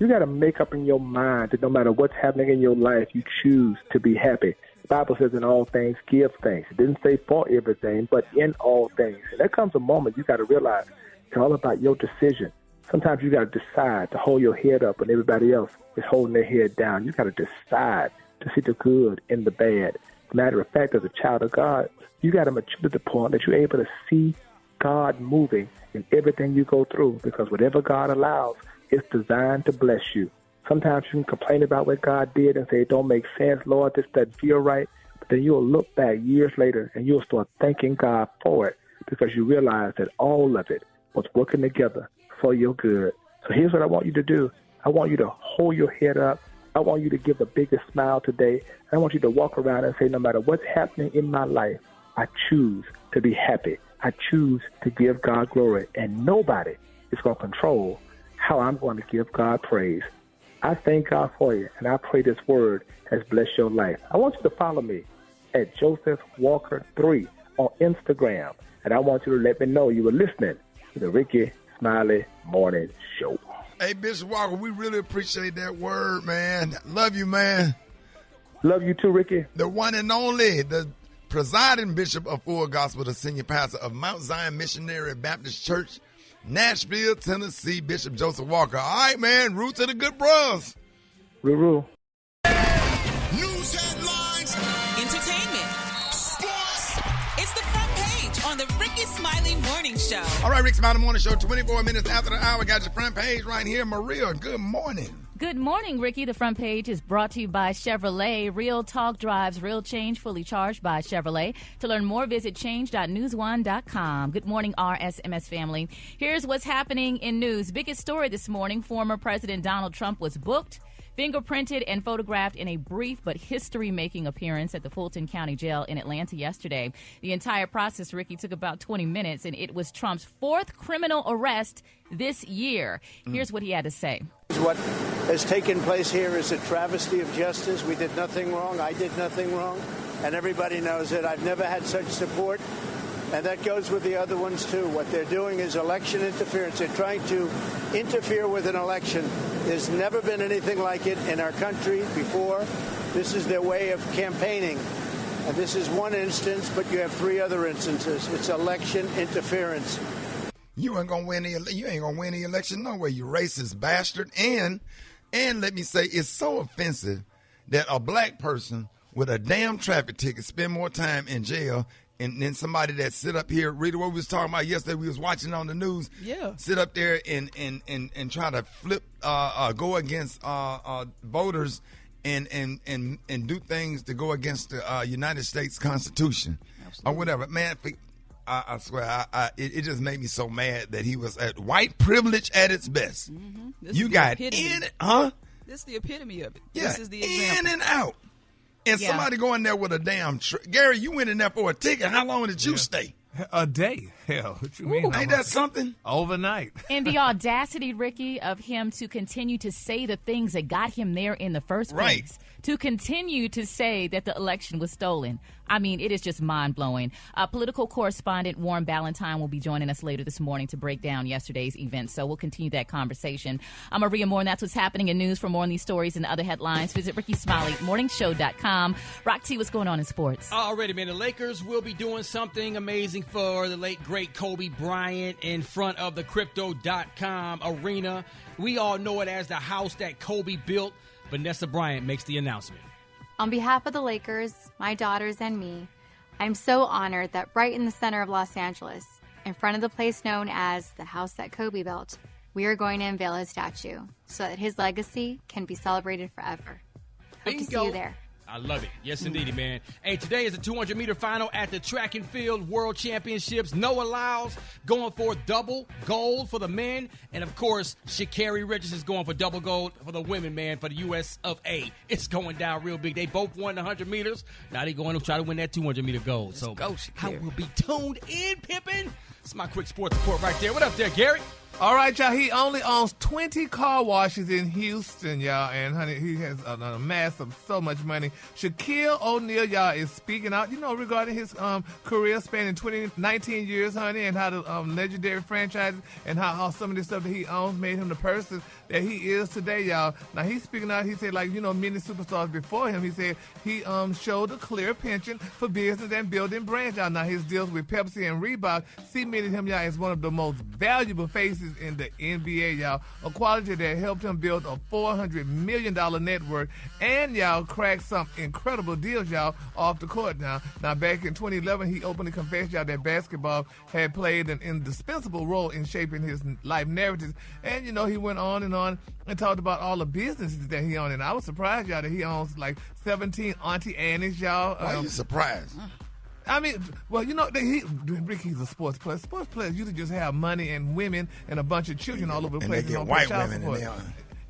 You got to make up in your mind that no matter what's happening in your life, you choose to be happy. The Bible says in all things, give thanks. It didn't say for everything, but in all things. And there comes a moment you got to realize it's all about your decision. Sometimes you got to decide to hold your head up when everybody else is holding their head down. You got to decide to see the good in the bad. As a matter of fact, as a child of God, you got to mature to the point that you're able to see God moving in everything you go through, because whatever God allows, it's designed to bless you. Sometimes you can complain about what God did and say, it don't make sense, Lord, this doesn't feel right. But then you'll look back years later and you'll start thanking God for it, because you realize that all of it was working together for your good. So here's what I want you to do. I want you to hold your head up. I want you to give the biggest smile today. I want you to walk around and say, no matter what's happening in my life, I choose to be happy. I choose to give God glory. And nobody is going to control how I'm going to give God praise. I thank God for you, and I pray this word has blessed your life. I want you to follow me at Joseph Walker 3 on Instagram, and I want you to let me know you were listening to the Rickey Smiley Morning Show. Hey, Bishop Walker, we really appreciate that word, man. Love you, man. Love you too, Ricky. The one and only, the presiding bishop of Full Gospel, the senior pastor of Mount Zion Missionary Baptist Church, Nashville, Tennessee, Bishop Joseph Walker. All right, man, root to the good bros. Roo. News headlines, entertainment, sports. It's the front page on the Rickey Smiley Morning Show. All right, Rickey Smiley Morning Show, 24 minutes after the hour. Got your front page right here. Maria, good morning. Good morning, Ricky. The front page is brought to you by Chevrolet. Real talk drives real change, fully charged by Chevrolet. To learn more, visit change.newsone.com. Good morning, RSMS family. Here's what's happening in news. Biggest story this morning, former President Donald Trump was booked, fingerprinted, and photographed in a brief but history-making appearance at the Fulton County Jail in Atlanta yesterday. The entire process, Ricky, took about 20 minutes, and it was Trump's fourth criminal arrest this year. Here's what he had to say. What has taken place here is a travesty of justice. We did nothing wrong. I did nothing wrong. And everybody knows it. I've never had such support. And that goes with the other ones, too. What they're doing is election interference. They're trying to interfere with an election. There's never been anything like it in our country before. This is their way of campaigning. And this is one instance, but you have three other instances. It's election interference. You ain't gonna win the election no way, you racist bastard. And let me say, it's so offensive that a black person with a damn traffic ticket spend more time in jail and then somebody that sit up here, read what we was talking about yesterday, we was watching on the news. Yeah. Sit up there and try to flip, go against voters and do things to go against the United States Constitution. Absolutely. Or whatever. Man, I swear, it just made me so mad that he was at white privilege at its best. Mm-hmm. You got in, huh? This is the epitome of it. Yeah, this is the example. In and out. And somebody going there with a damn Gary, you went in there for a ticket. How long did you stay? A day. Hell, what you mean? Ain't that something? Overnight. And the audacity, Ricky, of him to continue to say the things that got him there in the first place. Right. To continue to say that the election was stolen. I mean, it is just mind-blowing. Political correspondent Warren Ballantyne will be joining us later this morning to break down yesterday's events, so we'll continue that conversation. I'm Maria Moore, and that's what's happening in news. For more on these stories and other headlines, visit RickeySmileyMorningShow.com. Rock T, what's going on in sports? Already, man. The Lakers will be doing something amazing for the late, great Kobe Bryant in front of the Crypto.com arena. We all know it as the house that Kobe built. Vanessa Bryant makes the announcement. On behalf of the Lakers, my daughters, and me, I'm so honored that right in the center of Los Angeles, in front of the place known as the house that Kobe built, we are going to unveil his statue so that his legacy can be celebrated forever. Hope to see you there. I love it. Yes, indeed, man. Hey, today is the 200-meter final at the Track and Field World Championships. Noah Lyles going for double gold for the men. And, of course, Sha'Carri Richards is going for double gold for the women, man, for the U.S. of A. It's going down real big. They both won the 100 meters. Now they're going to try to win that 200-meter gold. Let's go, Sha'Carri. I will be tuned in, Pippin. It's my quick sports report right there. What up there, Gary? All right, y'all. He only owns 20 car washes in Houston, y'all. And, honey, he has a mass of so much money. Shaquille O'Neal, y'all, is speaking out, regarding his career spanning 19 years, honey, and how the legendary franchises and how some of the stuff that he owns made him the person that he is today, y'all. Now, he's speaking out. He said, like, you know, many superstars before him, he said he showed a clear penchant for business and building brands, y'all. Now, his deals with Pepsi and Reebok cemented him, y'all, as one of the most valuable faces in the NBA, y'all. A quality that helped him build a $400 million network and, y'all, crack some incredible deals, y'all, off the court now. Now, back in 2011, he openly confessed, y'all, that basketball had played an indispensable role in shaping his life narratives. And, you know, he went on and talked about all the businesses that he owned. And I was surprised, y'all, that he owns like 17 Auntie Annie's, y'all. Why are you surprised? I mean, well, you know, Ricky's a sports player. Sports players usually just have money and women and a bunch of children all over the place. And they get white women and they are.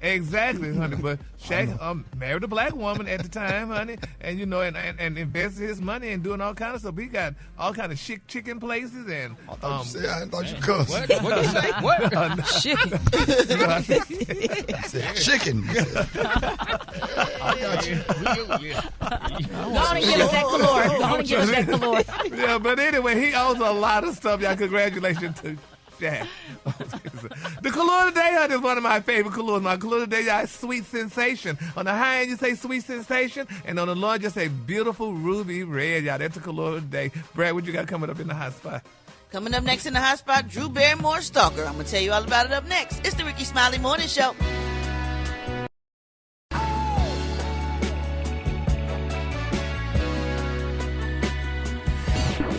Exactly, honey. But Shaq married a black woman at the time, honey, and you know, and invested his money and doing all kind of stuff. He got all kind of chick chicken places and. I thought you cussed. What you say? What? Chicken. Chicken. I got you. Go on and give us that caloric. Go on and give us that caloric. Yeah, but anyway, he owns a lot of stuff, y'all. Congratulations to Shaq. The color today, honey, is one of my favorite colors. My color today, y'all, is Sweet Sensation. On the high end, you say Sweet Sensation, and on the low end, you say Beautiful Ruby Red, y'all. That's the color today. Brad, what you got coming up in the hot spot? Coming up next in the hot spot, Drew Barrymore's Stalker. I'm going to tell you all about it up next. It's the Rickey Smiley Morning Show.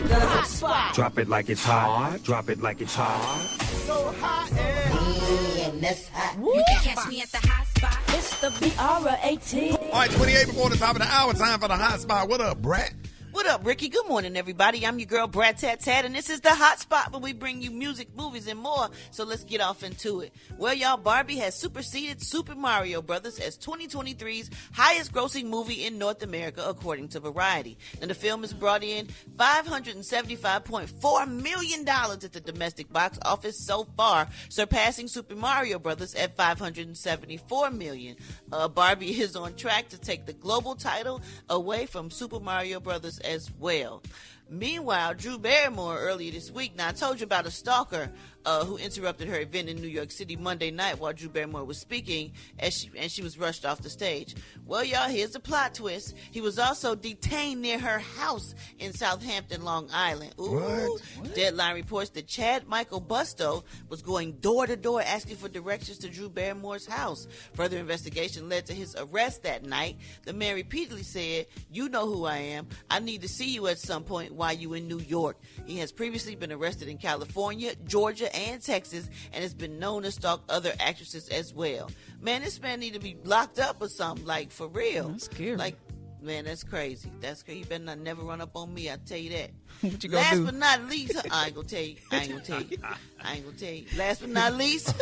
The hot spot. Drop it like it's hot. Drop it like it's hot. So hot and that's hot. You can catch me at the hot spot. It's the BR18. All right, 28 before the top of the hour. Time for the hot spot. What up, Brat? What up, Ricky? Good morning, everybody. I'm your girl, Brat Tat Tat, and this is the hot spot where we bring you music, movies, and more. So let's get off into it. Well, y'all, Barbie has superseded Super Mario Brothers as 2023's highest-grossing movie in North America, according to Variety. And the film has brought in $575.4 million at the domestic box office so far, surpassing Super Mario Brothers at $574 million. Barbie is on track to take the global title away from Super Mario Brothers as well. Meanwhile, Drew Barrymore earlier this week, now I told you about a stalker who interrupted her event in New York City Monday night while Drew Barrymore was speaking, and she was rushed off the stage. Well, y'all, here's the plot twist. He was also detained near her house in Southampton, Long Island. Ooh. What? Deadline reports that Chad Michael Busto was going door to door asking for directions to Drew Barrymore's house. Further investigation led to his arrest that night. The man repeatedly said, "You know who I am. I need to see you at some point while you in New York." He has previously been arrested in California, Georgia, and Texas, and has been known to stalk other actresses as well. Man, this man need to be locked up or something, like, for real. That's scary. Like, man, that's crazy. That's crazy. You better not never run up on me, I tell you that. What you gonna Last do? but not least, I ain't gonna tell you. Last but not least,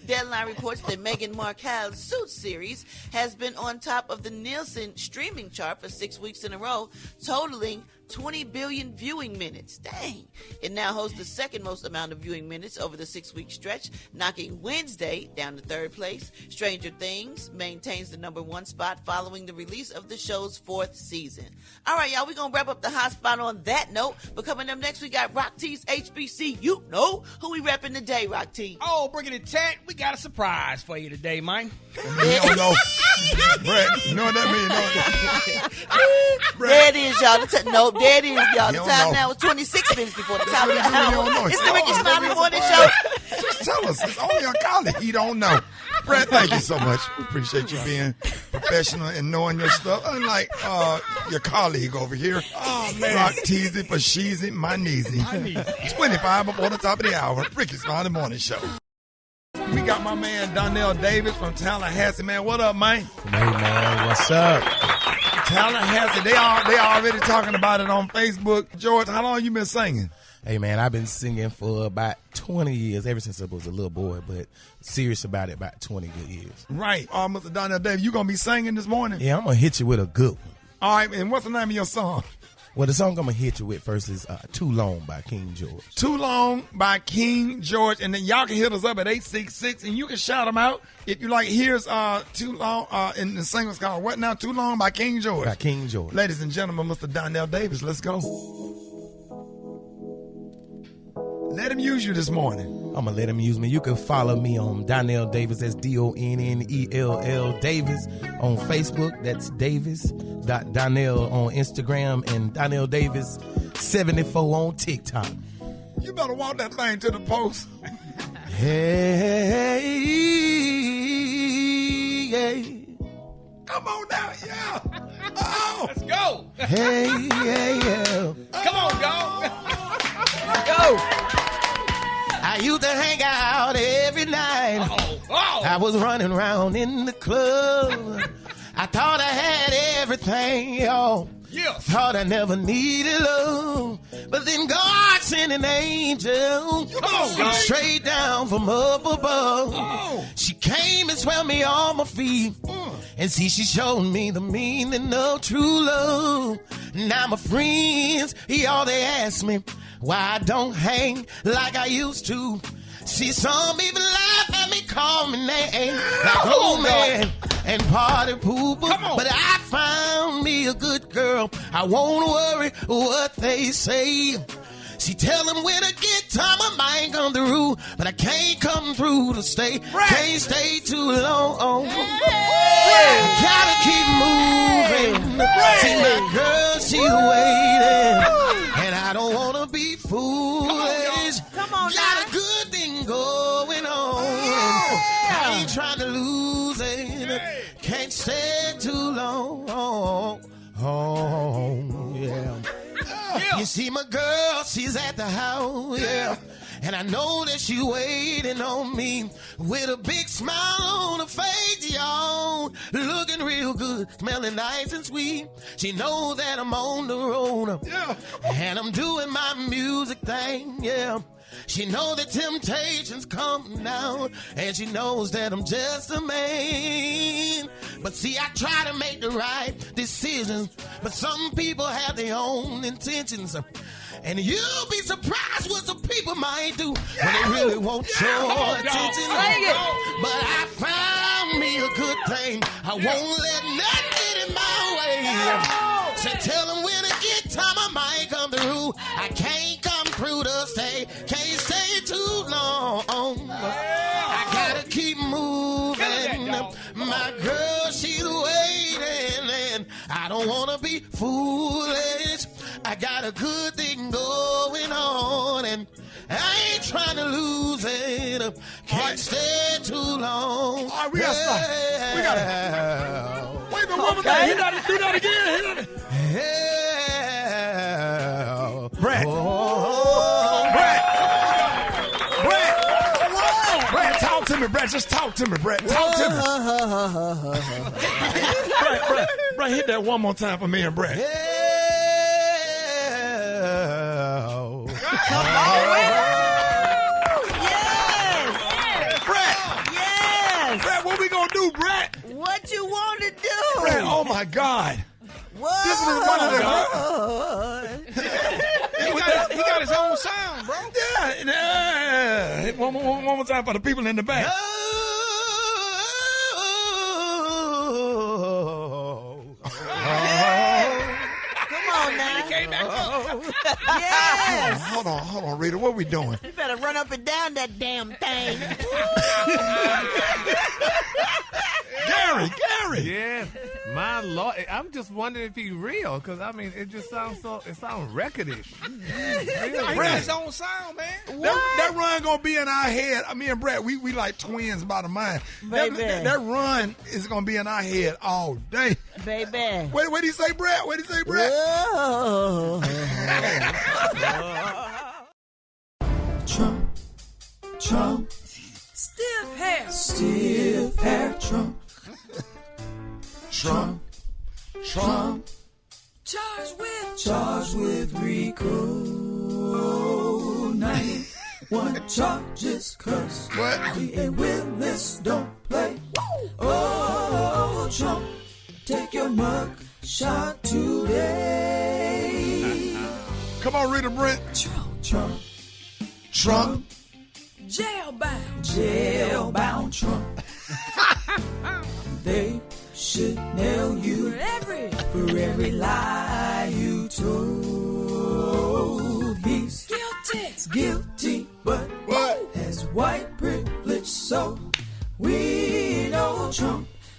Deadline reports that Meghan Markle's Suits series has been on top of the Nielsen streaming chart for 6 weeks in a row, totaling 20 billion viewing minutes. Dang. It now hosts the second most amount of viewing minutes over the 6-week stretch, knocking Wednesday down to third place. Stranger Things maintains the #1 spot following the release of the show's 4th season. All right, y'all, we're going to wrap up the hot spot on that note. But coming up next, we got Rock T's HBC. You know who we repping today, Rock T. Oh, bringing it Tat, we got a surprise for you today, man. You don't know. Brett, you know what that means? There it is, y'all. There it is, y'all. The You don't time know. now is 26 minutes before the top of the You don't know. hour. It's the Rickey Smiley Morning Show. Just tell us. It's only a colleague. He don't know. Brett, thank you so much. We appreciate you being professional and knowing your stuff. Unlike your colleague over here. Oh, man. Rock Teasy for Sheezy, my kneesy. 25 before the top of the hour. Rickey Smiley Morning Show. We got my man Donnell Davis from Tallahassee, man. What up, man? Hey, man, what's up? Tallahassee, they already talking about it on Facebook. George, how long you been singing? Hey, man, I've been singing for about 20 years, ever since I was a little boy, but serious about it about 20 good years. Right. Mr. Donnell Davis, you going to be singing this morning? Yeah, I'm going to hit you with a good one. All right, and what's the name of your song? Well, the song I'm going to hit you with first is Too Long by King George. Too Long by King George. And then y'all can hit us up at 866, and you can shout them out. If you like, here's Too Long, and the single's called What Now? Too Long by King George. By King George. Ladies and gentlemen, Mr. Donnell Davis, let's go. Let him use you this morning. I'm going to let him use me. You can follow me on Donnell Davis. That's Donnell Davis on Facebook. That's Davis.Donnell on Instagram and Donnell Davis 74 on TikTok. You better walk that thing to the post. Hey, yeah. Come on now, yeah. Oh. Let's go. Hey, yeah. Come on, dog. Let's go. I used to hang out every night. I was running around in the club. I thought I had everything, y'all. Yeah. Thought I never needed love. But then God sent an angel straight down from up above. She came and swept me on my feet. And see, she showed me the meaning of true love. Now my friends, y'all, they ask me why I don't hang like I used to. See, some even laugh at me, call me name like old man and party pooper. But I found me a good girl. I won't worry what they say. She tell them when I get time I might come through, but I can't come through to stay. Can't stay too long. Gotta keep moving. See my girl, she's waiting, and I don't wanna be foolish. Come on, got a good thing going on. I ain't trying to lose it. Can't stay too long. Oh, yeah. You see my girl, she's at the house, yeah. And I know that she waiting on me with a big smile on her face, y'all. Looking real good, smelling nice and sweet. She knows that I'm on the road, yeah. And I'm doing my music thing, yeah. She knows the temptations come now, and she knows that I'm just a man. But see, I try to make the right decisions, but some people have their own intentions. And you'll be surprised what some people might do when they really want your attention. But I found me a good thing. I won't let nothing get in my way. So tell them when I get time I might come through. I can't come through to stay. Can't stay too long. I gotta keep moving. My girl, she's waiting, and I don't wanna be foolish. I got a good thing going on, and I ain't trying to lose it. Can't stay too long. All right, we gotta stop. We gotta. Wait a minute, one more thing. Do that again. Brett. Brett, talk to me, Brett. Just talk to me, Brett. Talk to me. Brett, hit that one more time for me and Brett. Come on, yes. Brett. Yes. Brett, what we gonna do, Brett? What you want to do? Brett, oh my God. What? This was one of the. He got his own sound, bro. Yeah. One more time for the people in the back. Come on now. He came back up. Yes. Hold on, Rita. What we doing? You better run up and down that damn thing. Gary. Yeah, my Lord. I'm just wondering if he's real, because, I mean, it just sounds recordish. He got his own sound, man. That run gonna be in our head. Me and Brett, we like twins by the mind. That run is gonna be in our head all day. Baby. What did he say, Brett? What did he say, Brett? Trump. Stiff hair. Stiff hair, Trump. Charged with RICO. 91 charges, cause DA Willis don't play. Oh, Trump, take your mug shot today. Come on, Rita Brent. Trump. Jailbound Trump. They should nail you for every lie you told. He's guilty, but has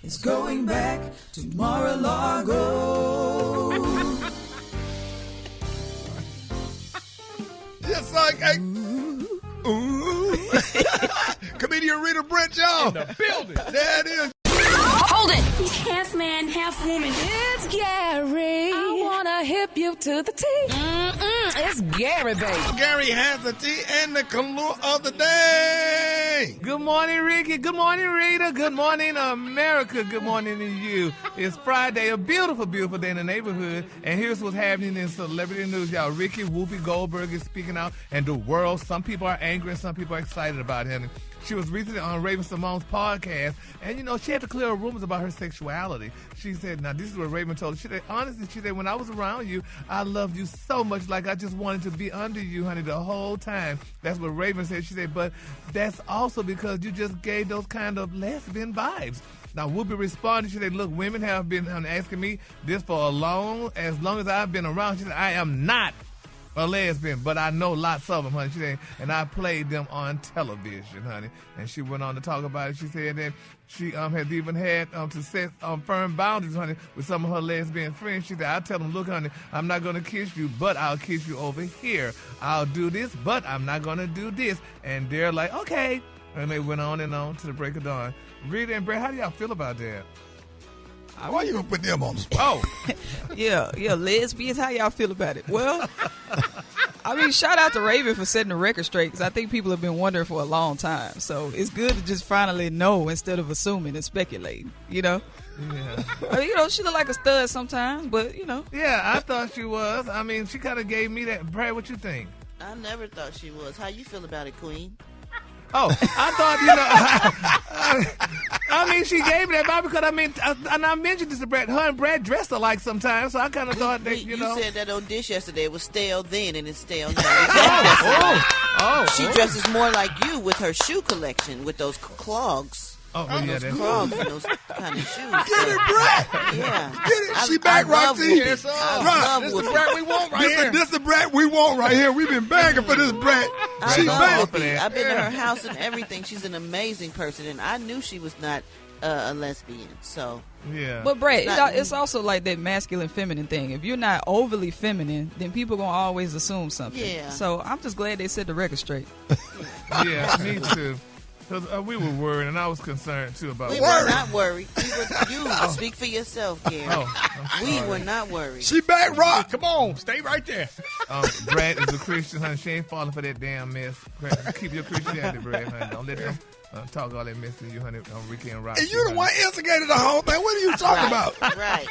is going back to Mar-a-Lago. Yes, Comedian Rita Brent, y'all. In the building. There it is. Hold it. He's half man, half woman. It's Gary. I wanna hip you to the T. It's Gary, baby. Gary has the tea and the color of the day. Good morning, Ricky. Good morning, Rita. Good morning, America. Good morning to you. It's Friday, a beautiful, beautiful day in the neighborhood. And here's what's happening in celebrity news, y'all. Ricky Whoopi Goldberg is speaking out, and the world, some people are angry and some people are excited about him. She was recently on Raven Simone's podcast, and, she had to clear her rumors about her sexuality. She said, now, this is what Raven told her. She said, honestly, when I was around you, I loved you so much, like I just wanted to be under you, honey, the whole time. That's what Raven said. She said, but that's also because you just gave those kind of lesbian vibes. Now, Whoopi responded. She said, look, women have been asking me this for as long as I've been around. She said, I am not a lesbian, but I know lots of them, honey. She said, and I played them on television, honey. And she went on to talk about it. She said that she has even had to set firm boundaries, honey, with some of her lesbian friends. She said, I tell them, look, honey, I'm not going to kiss you, but I'll kiss you over here. I'll do this, but I'm not going to do this. And they're like, okay. And they went on and on to the break of dawn. Rita and Brett, how do y'all feel about that? Why you gonna put them on the spot? Yeah, lesbians. How y'all feel about it? Well, I mean, shout out to Raven for setting the record straight, because I think people have been wondering for a long time. So it's good to just finally know instead of assuming and speculating. Yeah. I mean, she look like a stud sometimes, but Yeah, I thought she was. I mean, she kind of gave me that. Brad, what you think? I never thought she was. How you feel about it, Queen? Oh, I thought, I mean, she gave me that vibe because, and I mentioned this to Brad. Her and Brad dressed alike sometimes, so I kind of thought that, You said that on Dish yesterday. It was stale then and it's stale now. She dresses more like you with her shoe collection, with those clogs. Yeah, those clogs and those kind of shoes. Get it, Brett. Yeah. Get it. She back, Roxy. This is the Brett we want right here. This is the Brett we want right here. We've been begging for this Brett. She back. I've been to her house and everything. She's an amazing person, and I knew she was not a lesbian. So yeah. But Brett, it's also like that masculine feminine thing. If you're not overly feminine, then people gonna always assume something. Yeah. So I'm just glad they set the record straight. Yeah, me too. Because we were worried, and I was concerned, too, about We were not worried. You speak for yourself, Gary. We were not worried. She back, Rock. Come on, stay right there. Brad is a Christian, honey. She ain't falling for that damn mess. Keep your Christianity, Brad, honey. Don't let them talk all that mess to you, honey, on Ricky and Rocky. And you the one instigated the whole thing. What are you talking about? Right.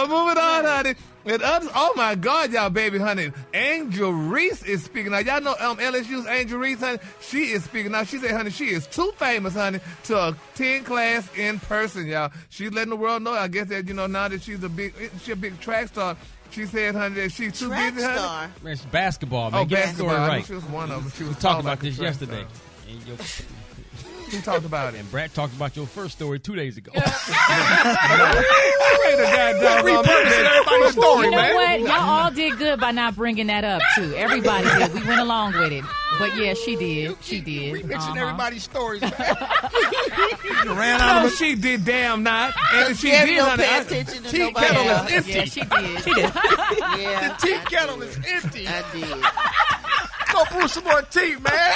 Moving on, honey. And others, oh my God, y'all, baby, honey. Angel Reese is speaking out. Y'all know LSU's Angel Reese, honey. She is speaking out. She said, honey, she is too famous, honey, to attend class in person, y'all. She's letting the world know. I guess that now that she's a big track star. She said, honey, that she's too busy, honey. It's basketball, man. Get basketball. Story Right. She was one of them. She was talking about this yesterday. Who talked about it? And Brad talked about your first story 2 days ago. Everybody's story, man. What? Y'all all did good by not bringing that up, too. Everybody did. We went along with it. But, yeah, she did. She did. We mentioned everybody's stories, man. Ran out of she did damn not. And she Gary did, don't honey. pay attention to tea nobody kettle else. is empty. Yeah, she did. She did. Yeah. The tea kettle is empty. I did. Go brew some more tea, man.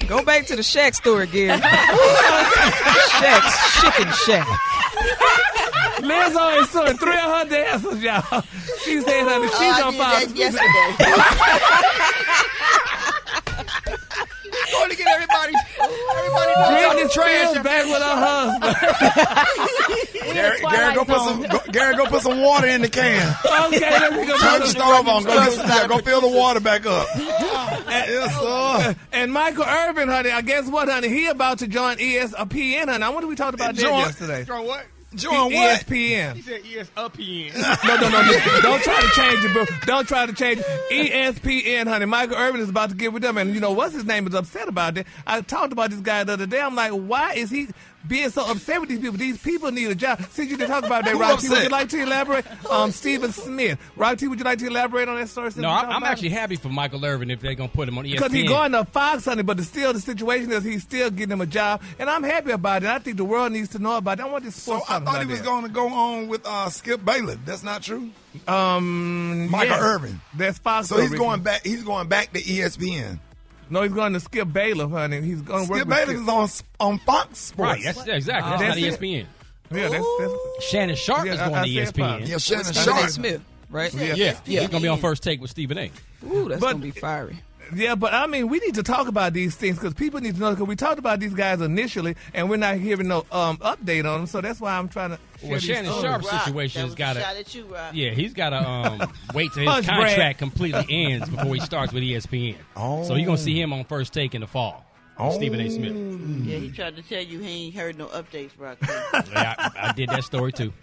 Go back to the Shack story, Gary. Shack's Chicken Shack. Liz always suing 3 of her dancers, y'all. She said, honey, she's I on did fire. that yesterday. Going to get everybody Drinking trash back with her husband. Gary, go put some water in the can. Okay, let me go. Turn the stove on. Go fill the water back up. Yes, sir. And Michael Irvin, honey, I guess what, honey? He about to join ESPN, honey. I wonder we talked about that yesterday. Join what? Join what? ESPN. He said ESPN. No. Don't try to change it, bro. Don't try to change it. ESPN, honey. Michael Irvin is about to get with them. And, what's his name is upset about that. I talked about this guy the other day. I'm like, why is he being so upset with these people? These people need a job. Since you didn't talk about that, Rob T, would you like to elaborate? Stephen Smith. Rob T, would you like to elaborate on that story? No, I'm actually happy for Michael Irvin if they're going to put him on ESPN. Because he's going to Fox, honey, but still the situation is he's still getting him a job. And I'm happy about it. I think the world needs to know about it. I want this sports I thought he was going to go on with Skip Bayless. That's not true? Michael Irvin. That's Fox. So he's going back to ESPN. No, he's going to Skip Bayless, honey. He's going to work with Skip Bayless is on Fox Sports. Right, exactly. That's not ESPN. Yeah, that's Shannon Sharp is going to ESPN. Yeah, Shannon Sharp. Smith, right? Yeah. He's going to be on First Take with Stephen A. Ooh, that's going to be fiery. Yeah, but I mean, we need to talk about these things because people need to know. Because we talked about these guys initially, and we're not hearing no update on them. So that's why I'm trying to. Well, Shannon Sharp's situation has got to. Yeah, he's got to wait till his contract completely ends before he starts with ESPN. Oh. So you're gonna see him on First Take in the fall. Stephen A. Smith. Yeah, he tried to tell you he ain't heard no updates, Rock. Yeah, I did that story too.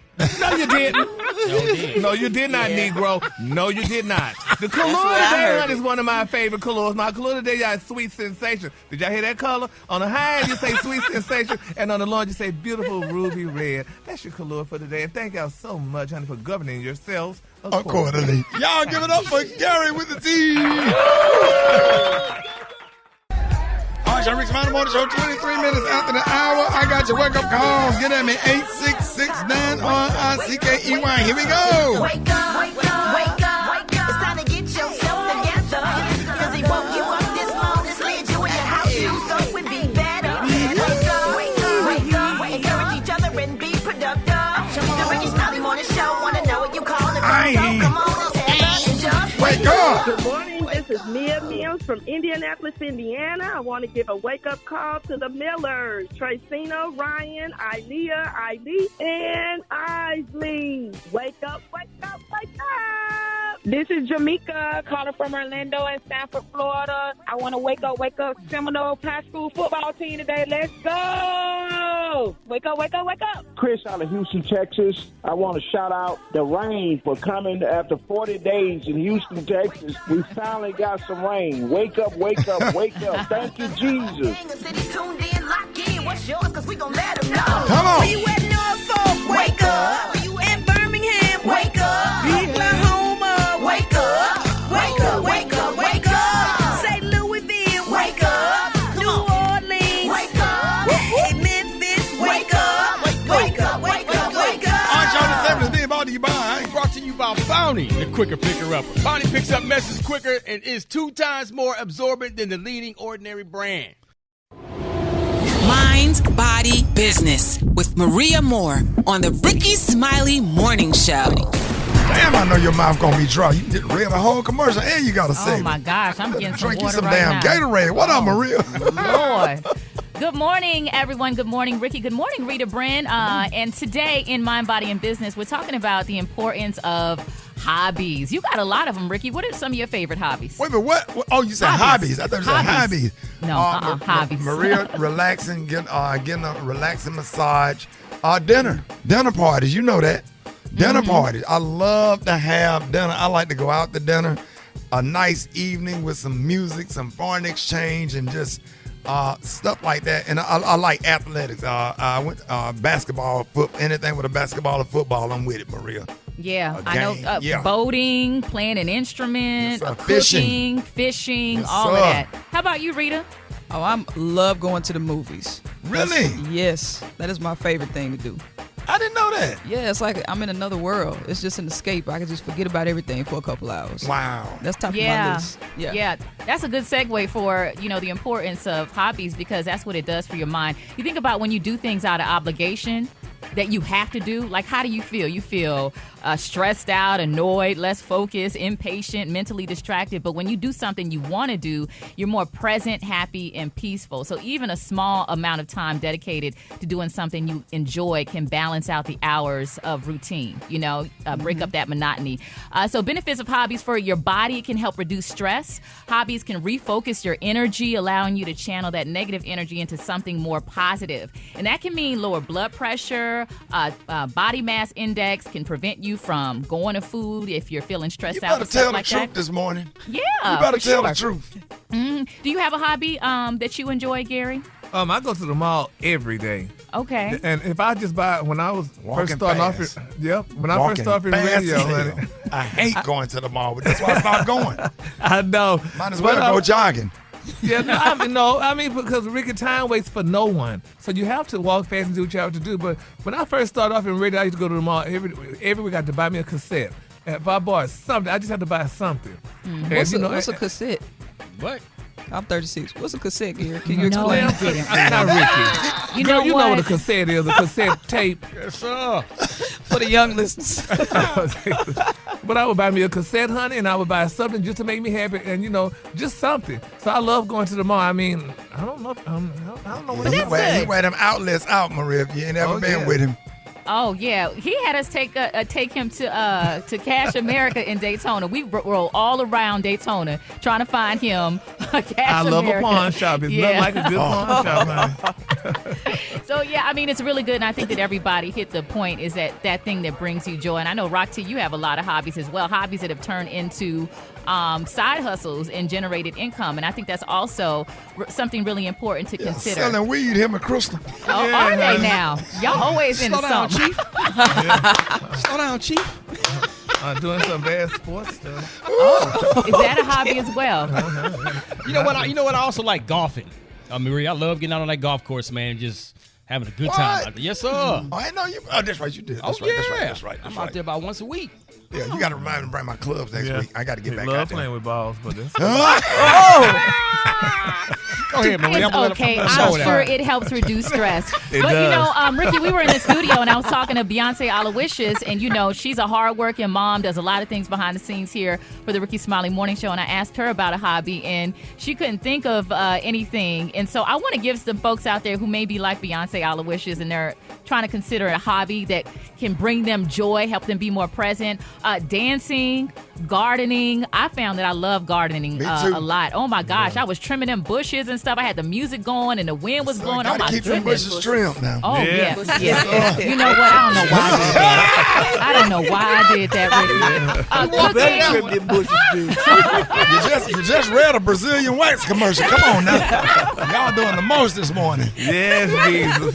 No, you didn't. No, you did not, Negro. No, you did not. The color today is one of my favorite colors. My color today is Sweet Sensation. Did y'all hear that color? On the high end, you say Sweet Sensation, and on the low end, you say Beautiful Ruby Red. That's your color for today. And thank y'all so much, honey, for governing yourselves accordingly. Y'all give it up for Gary with the T. All right, Rickey Smiley Morning Show, 23 minutes after the hour. I got your wake-up calls. Get at me, 866-9-R-I-C-K-E-Y. Here we go. Wake up, wake up, wake up, wake up. It's time to get yourself together. Because he woke you up this morning, slid you in your house. You thought would be better. Wake up, wake up, wake up. Encourage each other and be productive. The Rickey Smiley Morning Show. Want to know what you call it. So come on and tell us and just wake up. Good morning. This is Mia Mills from Indianapolis, Indiana. I want to give a wake-up call to the Millers, Tracina, Ryan, Ilea, Eileen, and Isley. Wake up, wake up, wake up. This is Jamaica calling from Orlando and Sanford, Florida. I want to wake up Seminole High School football team today. Let's go. Wake up, wake up, wake up. Chris out of Houston, Texas. I want to shout out the rain for coming after 40 days in Houston, Texas. We finally got some rain. Wake up, wake up, wake up. Thank you, Jesus. Tuned in, lock in. What's yours? Because we going to let them know. Come on. Where you at Norfolk? Wake up. Where you at Birmingham? Wake up. Oklahoma? Wake up. Wake up, wake up, wake up. St. Louisville? Wake up. New Orleans? Wake up. Hey, Memphis? Wake up. Wake up, wake up, wake up. All right, y'all, this is being brought to you by. Brought to you by Bounty, the quicker picker-upper. Bounty picks up messes quicker and is 2 times more absorbent than the leading ordinary brand. Mind, Body, Business with Maria Moore on the Rickey Smiley Morning Show. Damn, I know your mouth gonna be dry. You just read a whole commercial and you gotta say. Oh my gosh, I'm getting some drink you water some right damn now. Gatorade. What up, Maria? Lord. Good morning, everyone. Good morning, Ricky. Good morning, Rita Bryn. And today in Mind, Body, and Business, we're talking about the importance of hobbies. You got a lot of them, Ricky. What are some of your favorite hobbies? Wait a minute, what? Oh, you said hobbies. I thought you said hobbies. No, hobbies. Maria, relaxing, getting a relaxing massage. Dinner parties. You know that. Dinner parties. I love to have dinner. I like to go out to dinner. A nice evening with some music, some foreign exchange, and just stuff like that. And I like athletics. I went basketball, anything with a basketball or football, I'm with it, Maria. Yeah, I know. Boating, playing an instrument, fishing, fishing, all of that. How about you, Rita? Oh, I love going to the movies. Really? Yes, that is my favorite thing to do. I didn't know that. Yeah, it's like I'm in another world. It's just an escape. I can just forget about everything for a couple hours. Wow. That's top of my list. Yeah, that's a good segue for, the importance of hobbies, because that's what it does for your mind. You think about when you do things out of obligation that you have to do, like how do you feel? You feel stressed out, annoyed, less focused, impatient, mentally distracted. But when you do something you want to do, you're more present, happy, and peaceful. So even a small amount of time dedicated to doing something you enjoy can balance out the hours of routine, break up that monotony. So benefits of hobbies for your body: it can help reduce stress. Hobbies can refocus your energy, allowing you to channel that negative energy into something more positive. And that can mean lower blood pressure, body mass index, can prevent you from going to food if you're feeling stressed out. You better tell the truth this morning. Yeah, you better tell the truth. Mm-hmm. Do you have a hobby that you enjoy, Gary? I go to the mall every day. Okay. And if I just buy, when I was first starting off, first started in radio, honey. I hate going to the mall, but that's why I stopped going. I know. Might as well go jogging. Yeah, I mean, because Ricky, time waits for no one. So you have to walk fast and do what you have to do. But when I first started off in radio, I used to go to the mall every week. I had to buy me a cassette. If I bought something, I just had to buy something. Mm. What's a cassette? What? I'm 36. What's a cassette, Gary? Can you explain? Not Ricky. You know what a cassette is. A cassette tape. Yes, sir. For the young listeners. But I would buy me a cassette, honey, and I would buy something just to make me happy, and just something. So I love going to the mall. I mean, I don't know. I don't know what he wear them outlets out, Maria. If you ain't ever been with him. Oh yeah, he had us take him to Cash America in Daytona. We rolled all around Daytona trying to find him a Cash America. I love a pawn shop. It's nothing like a good pawn shop, honey. So yeah, I mean, it's really good, and I think that everybody hit the point, is that thing that brings you joy. And I know, Rock T, you have a lot of hobbies as well, hobbies that have turned into side hustles and generated income, and I think that's also something really important to consider. Selling weed, him and Crystal. Oh, are they now? Y'all always into something. Chief. Slow down, Chief. Doing some bad sports stuff. Oh, is that a hobby as well? You know what? I also like golfing. Maria, I love getting out on that golf course, man. Just having a good time. Yes, sir. Oh, I know you. Oh, that's right. You did. That's right. That's right. I'm out there about once a week. Yeah, you got to remind me to bring my clubs next week. I got to get back out there. Love playing with balls, but this. Go ahead, Maria. It's okay. I'm sure it helps reduce stress. But Ricky, we were in the studio and I was talking to Beyonce Aloysius, and she's a hardworking mom, does a lot of things behind the scenes here for the Rickey Smiley Morning Show, and I asked her about a hobby and she couldn't think of anything. And so I want to give some folks out there who may be like Beyonce Aloysius and they're trying to consider a hobby that can bring them joy, help them be more present. Dancing, gardening. I found that I love gardening a lot. Oh my gosh, I was trimming them bushes and stuff. I had the music going and the wind was blowing. Oh my keep goodness. Them bushes trimmed now. Oh yeah. You know what? I don't know why I did that. I don't know why I did that, Ricky. You just read a Brazilian wax commercial. Come on now. Y'all doing the most this morning. Yes, Jesus.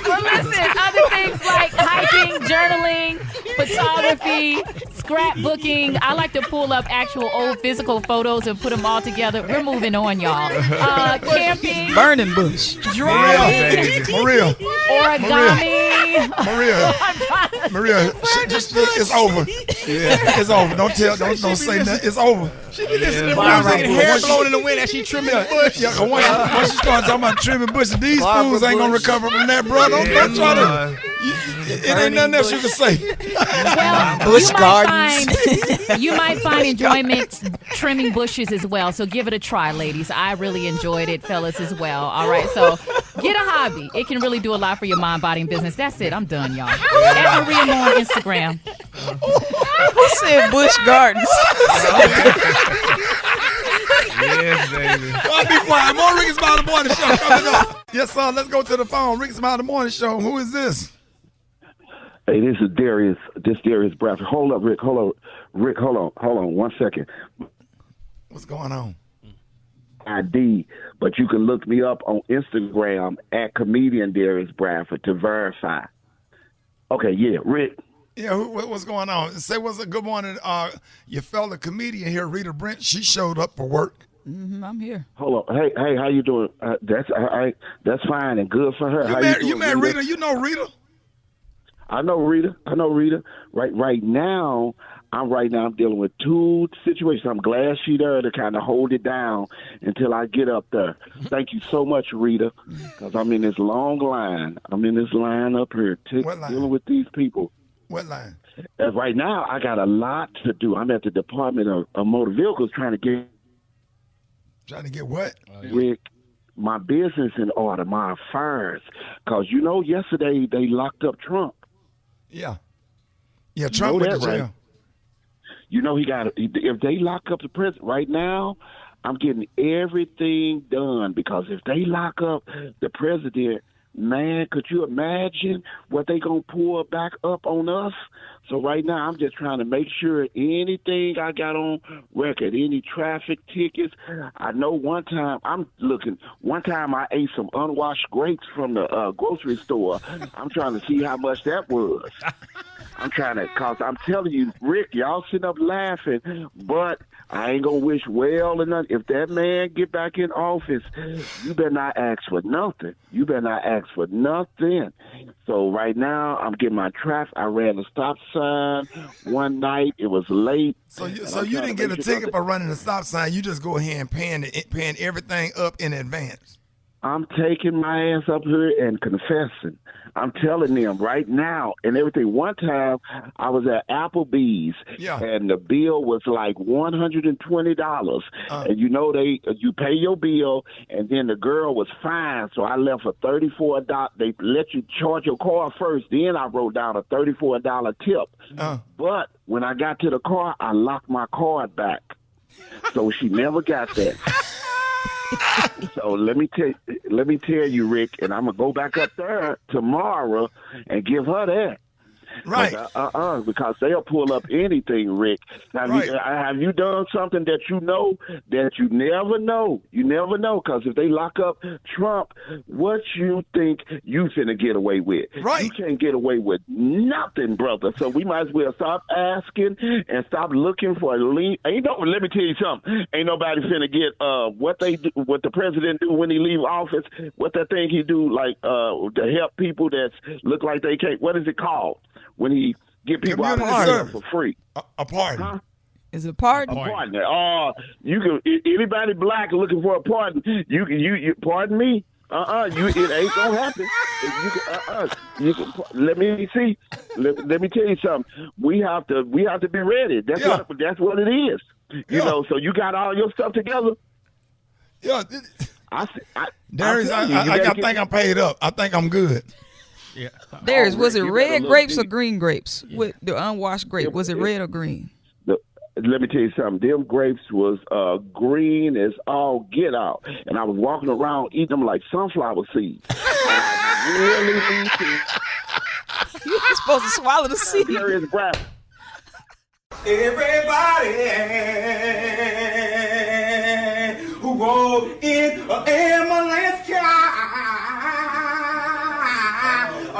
Well, listen, other things like hiking, journaling, photography, scrapbooking. I like to pull up actual old physical photos and put them all together. We're moving on, y'all. Camping, burning bush, drawing, Maria, origami. Maria, just it's over. Yeah, it's over. Don't say nothing. It's over. She be listening to music and hair blowing in the wind as she trimming the bush. Yeah, once you start talking about trimming bushes, these fools ain't gonna recover from that, bro. Don't try to. It ain't nothing else you can say. Well, you might find enjoyment trimming bushes as well. So give it a try, ladies. I really enjoyed it, fellas, as well. All right, so get a hobby. It can really do a lot for your mind, body, and business. That's it. I'm done, y'all. At Maria Moore on Instagram. Who said Bush Gardens? Yes, baby. I'll be quiet. More Rickey Smiley Morning Show coming up. Yes, sir. Let's go to the phone. Rickey Smiley Morning Show. Who is this? Hey, this is Darius. This Darius Bradford. Hold up, Rick. Hold on 1 second. What's going on? ID, but you can look me up on Instagram at comedian Darius Bradford to verify. Okay, yeah, Rick. Yeah, what's going on? Say what's a good morning. Your fellow comedian here, Rita Brent. She showed up for work. Mm-hmm, I'm here. Hold on. Hey, how you doing? That's fine and good for her. You met Rita? You know Rita? I know Rita. Right now, I'm dealing with two situations. I'm glad she's there to kind of hold it down until I get up there. Thank you so much, Rita, because I'm in this long line. I'm in this line up here dealing with these people. What line? right now, I got a lot to do. I'm at the Department of Motor Vehicles trying to get what? Rick, my business in order, my affairs. Because, yesterday they locked up Trump. Yeah. Yeah, Trump went to jail. Right? If they lock up the president right now, I'm getting everything done, because if they lock up the president, man, could you imagine what they going to pull back up on us? So right now, I'm just trying to make sure anything I got on record, any traffic tickets. I know one time I ate some unwashed grapes from the grocery store. I'm trying to see how much that was. Cause I'm telling you, Rick, y'all sitting up laughing, but I ain't gonna wish well or nothing. If that man get back in office, you better not ask for nothing. So right now, I'm getting my traffic. I ran a stop sign one night. It was late. So you didn't get a ticket for running a stop sign. You just go ahead and paying everything up in advance. I'm taking my ass up here and confessing. I'm telling them right now and everything. One time I was at Applebee's and the bill was like $120. And you pay your bill, and then the girl was fine. So I left for $34. They let you charge your car first. Then I wrote down a $34 tip. But when I got to the car, I locked my card back. So she never got that. So let me tell you, Rick, and I'm gonna go back up there tomorrow and give her that. Right. Because they'll pull up anything, Rick. Have you done something that you never know? You never know, because if they lock up Trump, what you think you finna get away with? Right. You can't get away with nothing, brother. So we might as well stop asking and stop looking for a lead. Let me tell you something. Ain't nobody finna get what the president do when he leave office. What that thing he do, like to help people that look like they can't. What is it called? When he get people out of jail for free. A pardon. Huh? Is it a pardon? A pardon. You can anybody black looking for a pardon. You pardon me. It ain't gonna happen. You can. Let me see. Let me tell you something. We have to be ready. That's what it is. You know. So you got all your stuff together. Yeah. Darius, I think I'm paid up. I think I'm good. Yeah. Darius, was it red grapes or green grapes? With the unwashed grape, was it red or green? Let me tell you something. Them grapes was green as all get out, and I was walking around eating them like sunflower seeds. Really need to. You're supposed to swallow the seed. Darius Brown. Everybody who rode in an ambulance car,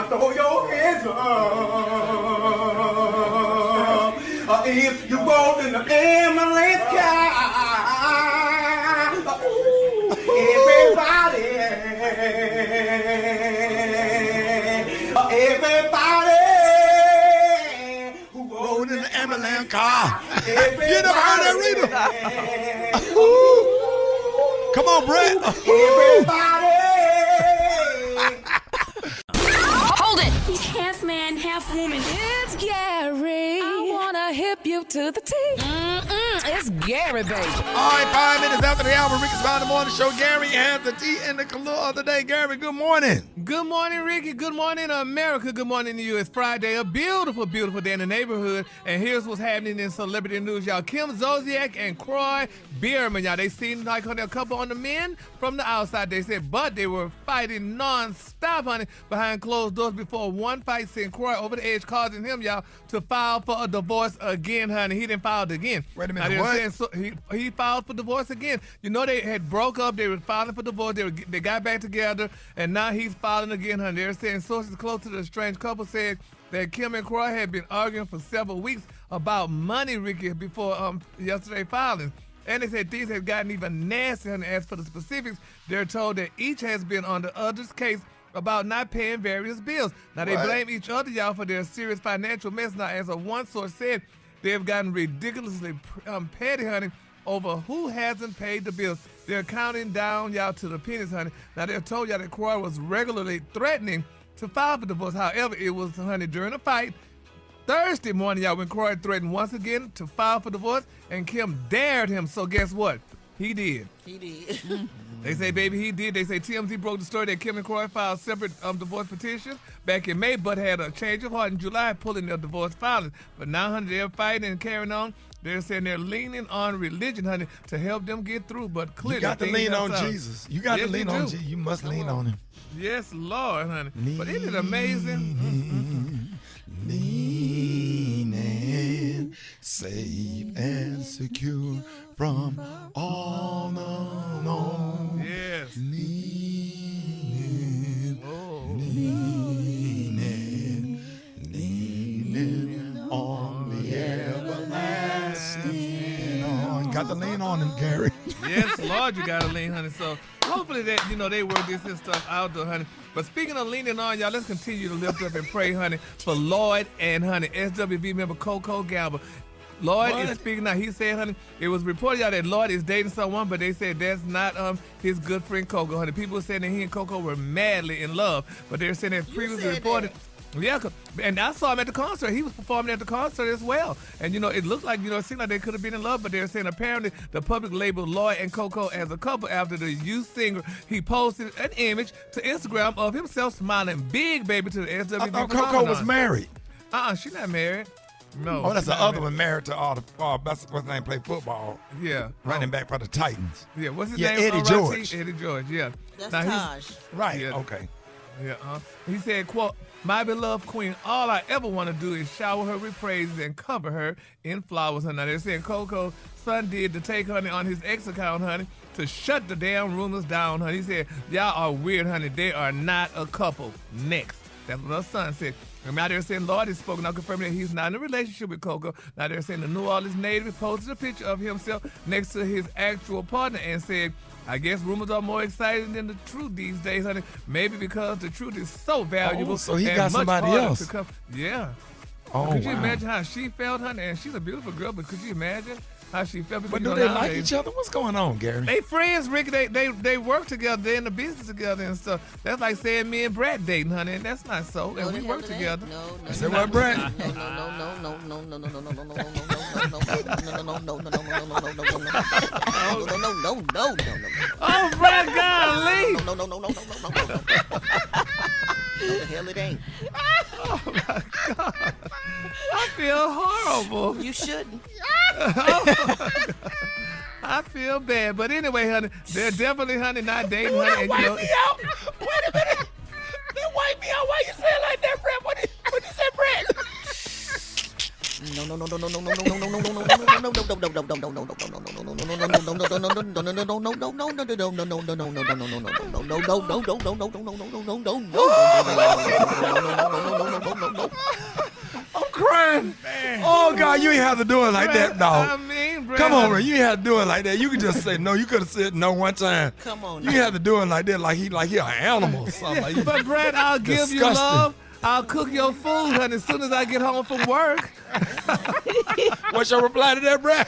throw your hands up. If you rode in an ambulance car, everybody who rode in an ambulance car. You never heard that, Rita? Come on, Brett. Everybody. Hold it! He's half man, half woman. It's Gary. I wanna hip you to the T. It's Gary, baby. All right, 5 minutes after the hour, Rickey Smiley Morning Show. Gary has the tea in the color of the day. Gary, good morning. Good morning, Ricky. Good morning, America. Good morning to you. It's Friday, a beautiful, beautiful day in the neighborhood. And here's what's happening in celebrity news, y'all. Kim Zolciak and Croy Bierman, y'all. They seemed like a couple on the men from the outside, they said, but they were fighting non-stop, honey, behind closed doors before one fight sent Croy over the edge, causing him, y'all, to file for a divorce again, honey. He didn't file it again. Wait a minute, what? So he filed for divorce again. You know, they had broke up. They were filing for divorce. They got back together, and now he's filing again, honey. They're saying sources close to the estranged couple said that Kim and Croy had been arguing for several weeks about money, Ricky, before yesterday filing. And they said things have gotten even nastier. And as for the specifics, they're told that each has been on the other's case about not paying various bills. Now, they blame each other, y'all, for their serious financial mess. Now, as one source said, they have gotten ridiculously petty, honey, over who hasn't paid the bills. They're counting down, y'all, to the pennies, honey. Now, they're told y'all that Croy was regularly threatening to file for divorce. However, it was, honey, during a fight Thursday morning, y'all, when Croy threatened once again to file for divorce, and Kim dared him. So guess what? He did. He did. They say, baby, he did. They say TMZ broke the story that Kim and Croy filed separate divorce petitions back in May, but had a change of heart in July, pulling their divorce filings. But now, honey, they're fighting and carrying on. They're saying they're leaning on religion, honey, to help them get through. But clearly, you got to lean on Jesus. You got to lean on Jesus. You must lean on him. Yes, Lord, honey. But isn't it amazing? Leaning, safe and secure from all unknown. Yes. Leaning on the everlasting arm. Got to lean on him, Gary. Yes, Lord, you got to lean, honey. So hopefully that, they work this stuff out, though, honey. But speaking of leaning on, y'all, let's continue to lift up and pray, honey, for Lloyd and, honey, SWV member Coco Gamble. Lloyd is speaking now. He said, honey, it was reported out that Lloyd is dating someone, but they said that's not his good friend Coco, honey. People were saying that he and Coco were madly in love, but they're saying that previously reported. Yeah, and I saw him at the concert. He was performing at the concert as well. And, it looked like, it seemed like they could have been in love, but they're saying apparently the public labeled Lloyd and Coco as a couple after the youth singer, he posted an image to Instagram of himself smiling big, baby, to the SWV. I thought Coco was married. She's not married. No. Oh, that's the other one married to all the what's his name, played football. Yeah. Running back for the Titans. Yeah, what's his name? name? Eddie George. Eddie George, yeah. That's Taj. Right, yeah. okay. Yeah, he said, quote, "My beloved queen, all I ever want to do is shower her with praises and cover her in flowers." And now they're saying Coco's son did to take honey on his ex account, honey, to shut the damn rumors down, honey. He said, "Y'all are weird, honey. They are not a couple." Next. That's what her son said. And now they're saying Lord is spoken, now confirming that he's not in a relationship with Coco. Now they're saying the New Orleans native posted a picture of himself next to his actual partner and said, "I guess rumors are more exciting than the truth these days, honey. Maybe because the truth is so valuable." Oh, so he and got much somebody harder else. to come. Yeah. Oh, could you wow. imagine how she felt, honey? And she's a beautiful girl, but could you imagine how she felt? But do they like each other? What's going on, Gary? They friends, Ricky. They work together. They're in the business together and stuff. That's like saying me and Brad dating, honey, and that's not so. And we work together. No. Say what, Brad? No. Oh, Brad, golly. No. No, the hell it ain't. Oh, my God. I feel horrible. You shouldn't. I feel bad. But anyway, honey, they're definitely, honey, not dating, honey. And, Wipe me out. Wait a minute. They wipe me out. Why you say it like that, Brad? What you say, Brad? I'm crying. Oh, God, you ain't have to do it like that, dog. I mean, Brad. Come on, Ray. You ain't have to do it like that. You could just say no. You could have said no one time. Come on. You have to do it like that, like he an animal or something. Like But Brad, I'll give you love. I'll cook your food, honey, as soon as I get home from work. What's your reply to that, Brad?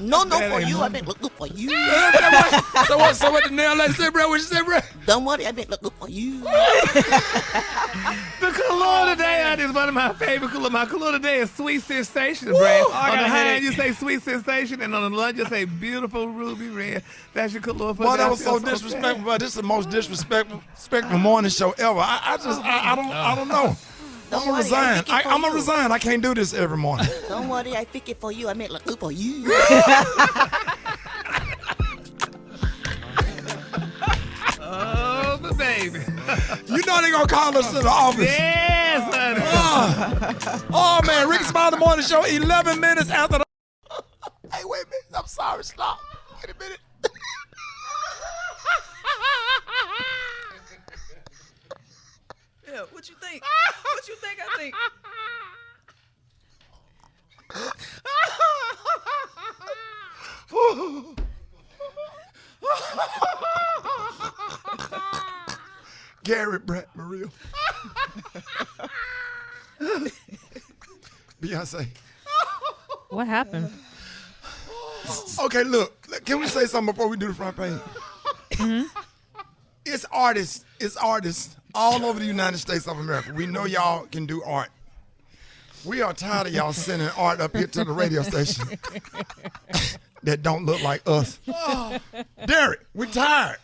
No, for you. I been looking for you. So what the nail like say, bro? What you say, bro? Don't worry, I been looking for you. The cologne today is one of my favorite colognes. My cologne today is Sweet Sensation, Brad. On the hand, you say Sweet Sensation, and on the lunch, you say Beautiful Ruby Red. That's your cologne for Boy, that was so disrespectful. But this is the most disrespectful morning show ever. I don't know. I'm gonna resign. I'm gonna resign. I can't do this every morning. Don't worry, I pick it for you. I meant looking for you. Oh, the baby. You know they gonna call us to the office. Yes, honey. Oh man, Rickey Smiley Morning Show, 11 minutes after the... Hey, wait a minute. I'm sorry. Stop. Wait a minute. Yeah, what you think? What you think I think? Gary Brett Maria. Beyonce. What happened? Okay, look. Can we say something before we do the front page? Mm-hmm. It's artists all over the United States of America. We know y'all can do art. We are tired of y'all sending art up here to the radio station that don't look like us. Derek, we're tired.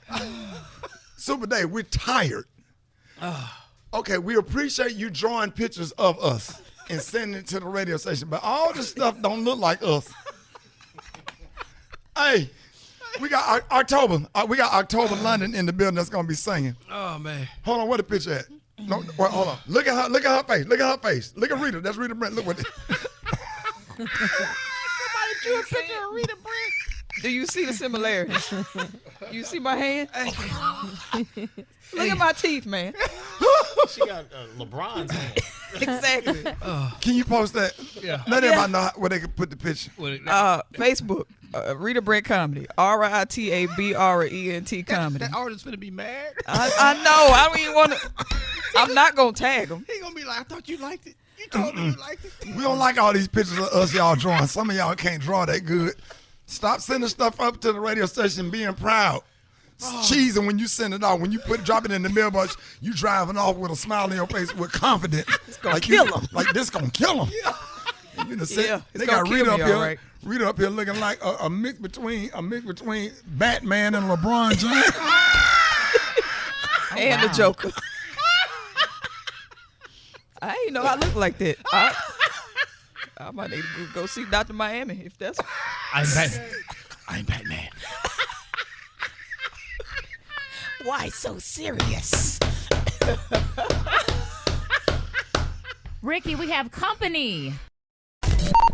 Super Dave, we're tired. Okay, we appreciate you drawing pictures of us and sending it to the radio station, but all this stuff don't look like us. Hey, we got October. We got October London in the building that's gonna be singing. Oh man. Hold on, where the picture at? No, wait, hold on. Look at her face. Look at her face. Look at Rita. That's Rita Brent. Look what. Somebody drew a picture of Rita Brent. Do you see the similarities? You see my hand? Look at my teeth, man. She got LeBron's hand. Exactly. Can you post that? Yeah. Let everybody know where they can put the picture. Facebook. Rita Brent Comedy. RITABRENT Comedy. That artist's gonna be mad. I know. I don't even want to. I'm not gonna tag him. He gonna be like, I thought you liked it. You told me you liked it. We don't like all these pictures of us y'all drawing. Some of y'all can't draw that good. Stop sending stuff up to the radio station being proud. It's cheesing when you send it off. When you drop it in the mailbox, you driving off with a smile on your face with confidence. It's gonna kill him. Like this gonna kill him. Yeah. You know, They got Rita up here. Right. Rita up here looking like a mix between Batman and LeBron James. And the Joker. I ain't know I look like that. I might need to go see Dr. Miami if that's. I'm Batman. Why so serious? Ricky, we have company.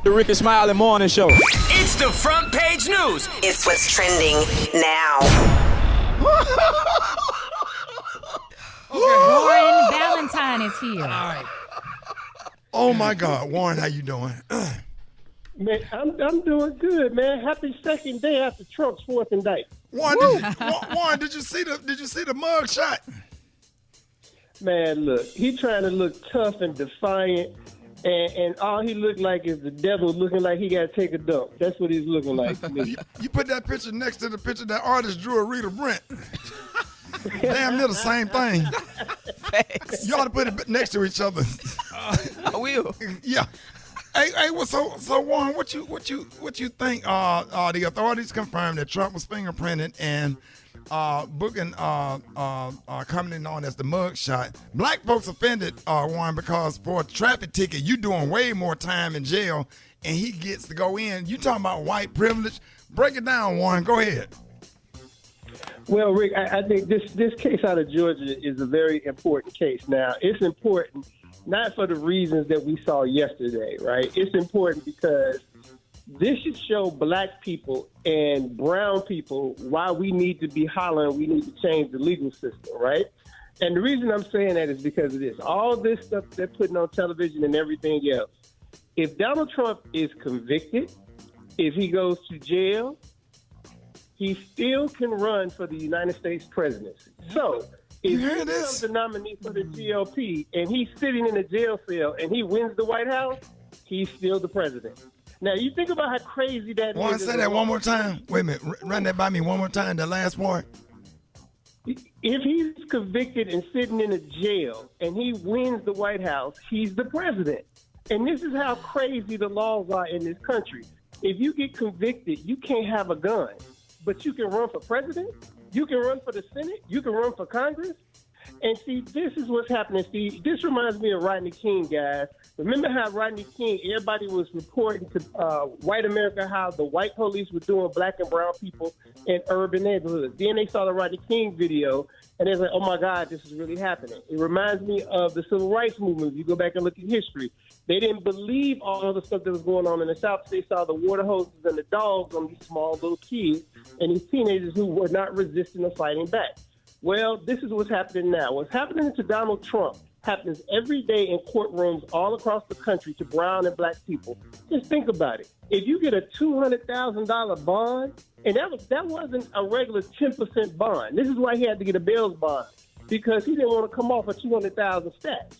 The Rickey Smiley Morning Show. It's the front page news. It's what's trending now. Warren Valentine is here. All right. Oh my God, Warren, how you doing? Man, I'm doing good, man. Happy second day after Trump's fourth indictment. Warren, did you see the mug shot? Man, look, he trying to look tough and defiant, and all he looked like is the devil looking like he got to take a dump. That's what he's looking like to me. You put that picture next to the picture that artist drew of Rita Brent. Damn near the same thing. Thanks. You ought to put it next to each other. I will. Yeah. Hey, well, so Warren, what you think? The authorities confirmed that Trump was fingerprinted and booking a company known as the Mug Shot. Black folks offended Warren because for a traffic ticket, you doing way more time in jail, and he gets to go in. You talking about white privilege? Break it down, Warren. Go ahead. Well, Rick, I think this case out of Georgia is a very important case. Now, it's important not for the reasons that we saw yesterday, right? It's important because this should show black people and brown people why we need to be hollering, we need to change the legal system, right? And the reason I'm saying that is because of this. All this stuff they're putting on television and everything else. If Donald Trump is convicted, if he goes to jail, he still can run for the United States presidency. So if he becomes the nominee for the GOP and he's sitting in a jail cell and he wins the White House, he's still the president. Now, you think about how crazy that Warren, is. say that one more time. Wait a minute. Run that by me one more time, the last part. If he's convicted and sitting in a jail and he wins the White House, he's the president. And this is how crazy the laws are in this country. If you get convicted, you can't have a gun, but you can run for president. You can run for the Senate. You can run for Congress. And see, this is what's happening. See, this reminds me of Rodney King, guys. Remember how Rodney King, everybody was reporting to white America how the white police were doing black and brown people in urban neighborhoods. Then they saw the Rodney King video, and they was like, oh, my God, this is really happening. It reminds me of the civil rights movement. If you go back and look at history, they didn't believe all of the stuff that was going on in the South. They saw the water hoses and the dogs on these small little kids and these teenagers who were not resisting or fighting back. Well, this is what's happening now. What's happening to Donald Trump happens every day in courtrooms all across the country to brown and black people. Just think about it. If you get a $200,000 bond, and that wasn't a regular 10% bond. This is why he had to get a bail bond. because he didn't want to come off a $200,000 stat.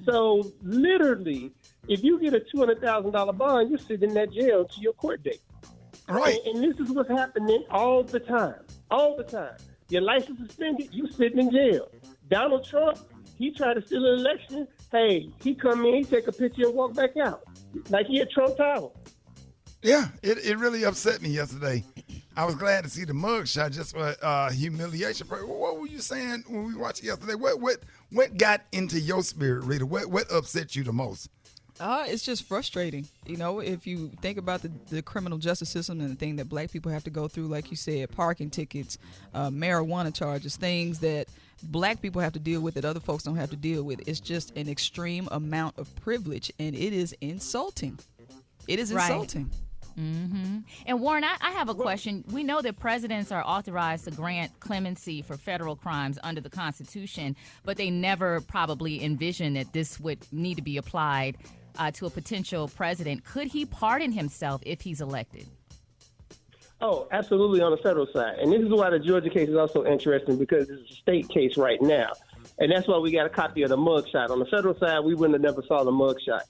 So literally, if you get a $200,000 bond, you're sitting in that jail to your court date. Right. And this is what's happening all the time. All the time. Your license suspended, you sitting in jail. Donald Trump, he tried to steal an election. Hey, he come in, he take a picture and walk back out. Like he at Trump Tower. Yeah, it really upset me yesterday. I was glad to see the mugshot just for humiliation. What were you saying when we watched it yesterday? What got into your spirit, Rita? What upset you the most? It's just frustrating. You know, if you think about the criminal justice system and the thing that black people have to go through, like you said, parking tickets, marijuana charges, things that black people have to deal with that other folks don't have to deal with. It's just an extreme amount of privilege, and it is insulting. It is insulting. Mm-hmm. And Warren, I have a question. We know that presidents are authorized to grant clemency for federal crimes under the Constitution, but they never probably envisioned that this would need to be applied to a potential president. Could he pardon himself if he's elected? Oh, absolutely, on the federal side. And this is why the Georgia case is also interesting, because it's a state case right now. And that's why we got a copy of the mugshot. On the federal side, we wouldn't have never saw the mugshot.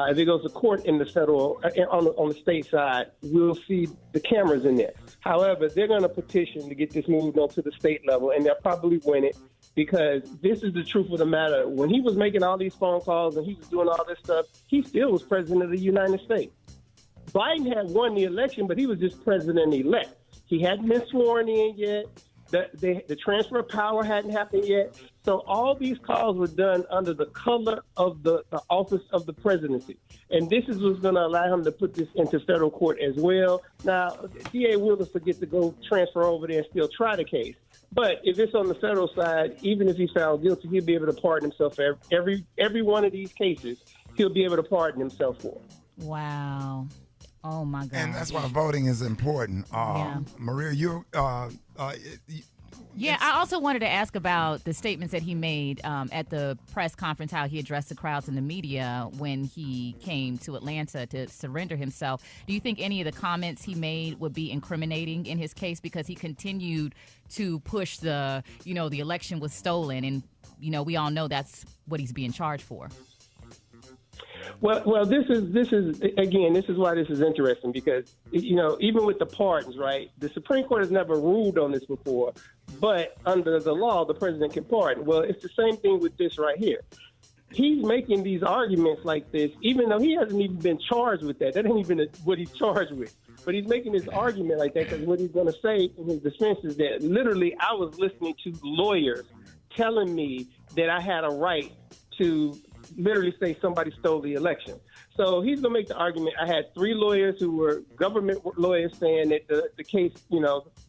If it goes to court in the federal, on the state side, we'll see the cameras in there. However, they're going to petition to get this moved on to the state level, and they'll probably win it, because this is the truth of the matter. When he was making all these phone calls and he was doing all this stuff, he still was president of the United States. Biden had won the election, but he was just president-elect. He hadn't been sworn in yet. The transfer of power hadn't happened yet. So all these calls were done under the color of the office of the presidency. And this is what's going to allow him to put this into federal court as well. Now, DA Wilders will get to go transfer over there and still try the case. But if it's on the federal side, even if he's found guilty, he'll be able to pardon himself for every one of these cases. He'll be able to pardon himself for. Wow. Oh, my God. And that's why voting is important. Maria, Yeah, I also wanted to ask about the statements that he made at the press conference, how he addressed the crowds and the media when he came to Atlanta to surrender himself. Do you think any of the comments he made would be incriminating in his case, because he continued to push the election was stolen, and, we all know that's what he's being charged for? Well, this is why this is interesting, because, even with the pardons, right, the Supreme Court has never ruled on this before, but under the law, the president can pardon. Well, it's the same thing with this right here. He's making these arguments like this, even though he hasn't even been charged with that. That ain't even what he's charged with. But he's making this argument like that because what he's going to say in his defense is that literally I was listening to lawyers telling me that I had a right to literally say somebody stole the election. So he's going to make the argument. I had 3 lawyers who were government lawyers saying that the case,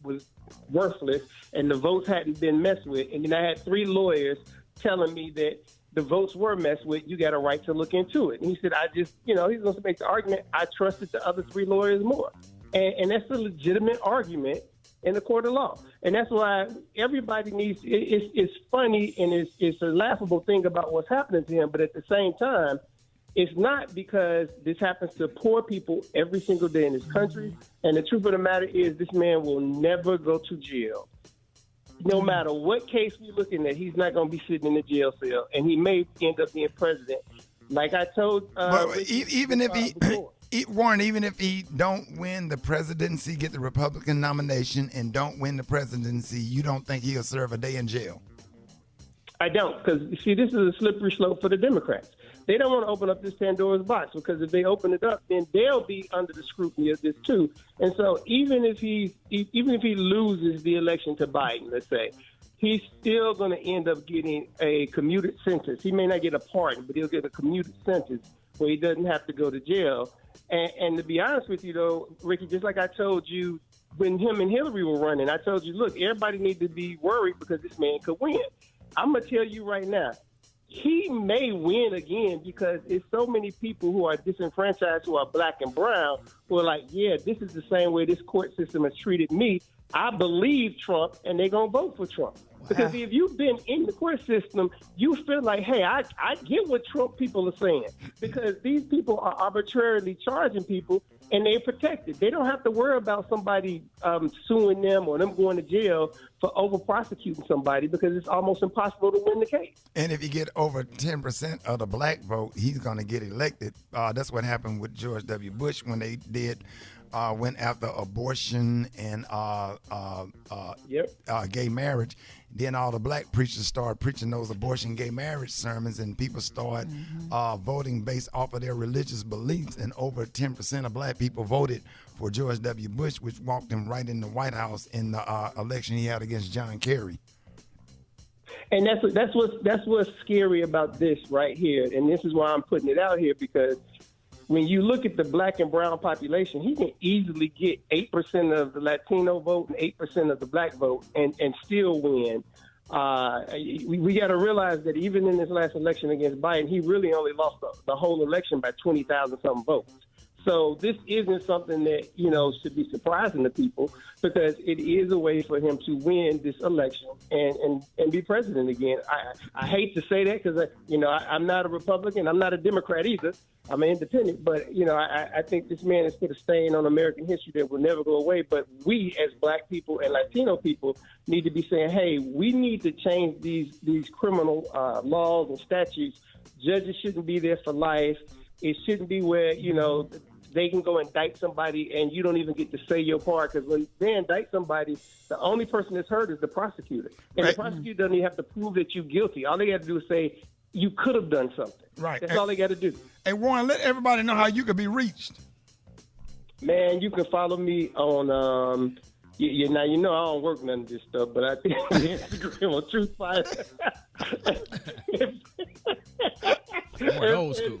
was worthless and the votes hadn't been messed with. And then I had 3 lawyers telling me that the votes were messed with. You got a right to look into it. And he said, he's going to make the argument. I trusted the other 3 lawyers more. And that's a legitimate argument in the court of law. And that's why everybody needs, it's funny and it's a laughable thing about what's happening to him. But at the same time, it's not, because this happens to poor people every single day in this country. And the truth of the matter is this man will never go to jail. No matter what case we're looking at, he's not going to be sitting in the jail cell. And he may end up being president. Like I told even if he don't win the presidency, get the Republican nomination, and don't win the presidency, you don't think he'll serve a day in jail? I don't, because, see, this is a slippery slope for the Democrats. They don't want to open up this Pandora's box, because if they open it up, then they'll be under the scrutiny of this too. And so even if he loses the election to Biden, let's say, he's still going to end up getting a commuted sentence. He may not get a pardon, but he'll get a commuted sentence where he doesn't have to go to jail. And to be honest with you, though, Ricky, just like I told you when him and Hillary were running, I told you, look, everybody needs to be worried because this man could win. I'm going to tell you right now, he may win again, because it's so many people who are disenfranchised, who are black and brown, who are like, yeah, this is the same way this court system has treated me. I believe Trump, and they're going to vote for Trump. Because if you've been in the court system, you feel like, hey, I get what Trump people are saying. Because these people are arbitrarily charging people, and they're protected. They don't have to worry about somebody suing them or them going to jail for over-prosecuting somebody because it's almost impossible to win the case. And if you get over 10% of the black vote, he's going to get elected. That's what happened with George W. Bush when they went after abortion and gay marriage. Then all the black preachers started preaching those abortion, gay marriage sermons, and people started voting based off of their religious beliefs. And over 10% of black people voted for George W. Bush, which walked him right in the White House in the election he had against John Kerry. And that's what's scary about this right here. And this is why I'm putting it out here, because when you look at the black and brown population, he can easily get 8% of the Latino vote and 8% of the black vote and still win. We got to realize that even in this last election against Biden, he really only lost the whole election by 20,000 something votes. So this isn't something that, should be surprising to people, because it is a way for him to win this election and be president again. I hate to say that because, I'm not a Republican. I'm not a Democrat either. I'm an independent. But, I think this man has put a stain on American history that will never go away. But we as black people and Latino people need to be saying, hey, we need to change these criminal laws and statutes. Judges shouldn't be there for life. It shouldn't be where, they can go indict somebody and you don't even get to say your part, because when they indict somebody, the only person that's heard is the prosecutor. And the prosecutor doesn't even have to prove that you're guilty. All they have to do is say, you could have done something. Right. That's all they got to do. Hey, Warren, let everybody know how you can be reached. Man, you can follow me on, now I don't work none of this stuff, but I think Instagram on Truth Fighter. More old school.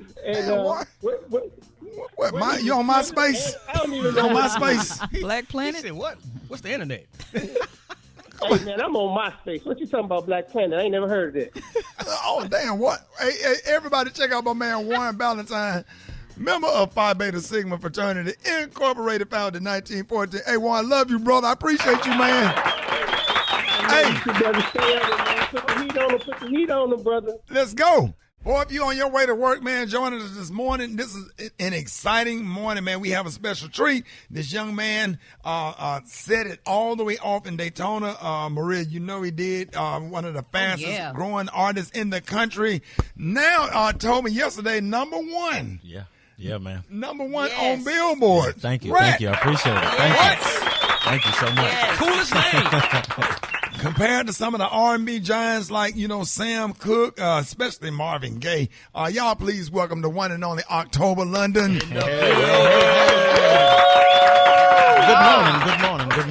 What? You on MySpace? I don't even know. On MySpace? Black Planet? He said, what? What's the internet? Hey, man, I'm on MySpace. What you talking about, Black Planet? I ain't never heard of that. Oh, damn. What? Hey, everybody check out my man Warren Ballantyne, member of Phi Beta Sigma Fraternity, Incorporated, founded in 1914. Hey, Warren, love you, brother. I appreciate you, man. Hey. You better stay on it, man. Put the heat on them, brother. Let's go. Boy, if you're on your way to work, man, joining us this morning. This is an exciting morning, man. We have a special treat. This young man set it all the way off in Daytona. Maria, he did. One of the fastest growing artists in the country. Now, told me yesterday, number one. Yeah, man. Number one on Billboard. Thank you. I appreciate it. Thank you so much. Coolest name. Compared to some of the R&B giants like, Sam Cooke, especially Marvin Gaye, y'all please welcome the one and only October London. Good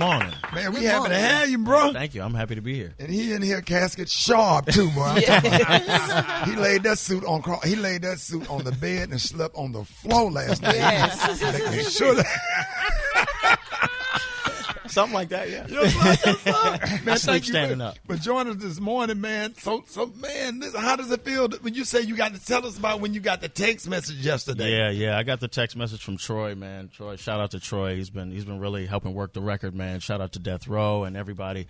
morning. Man, we happy to have you, bro. Thank you. I'm happy to be here. And he in here casket sharp too, bro. He laid that suit on the bed and slept on the floor last night. Yes. Something like that, yeah. Man, I sleep standing up. But join us this morning, man. So man, how does it feel when you say you got to tell us about when you got the text message yesterday? Yeah. I got the text message from Troy, man. Shout out to Troy. He's been really helping work the record, man. Shout out to Death Row and everybody.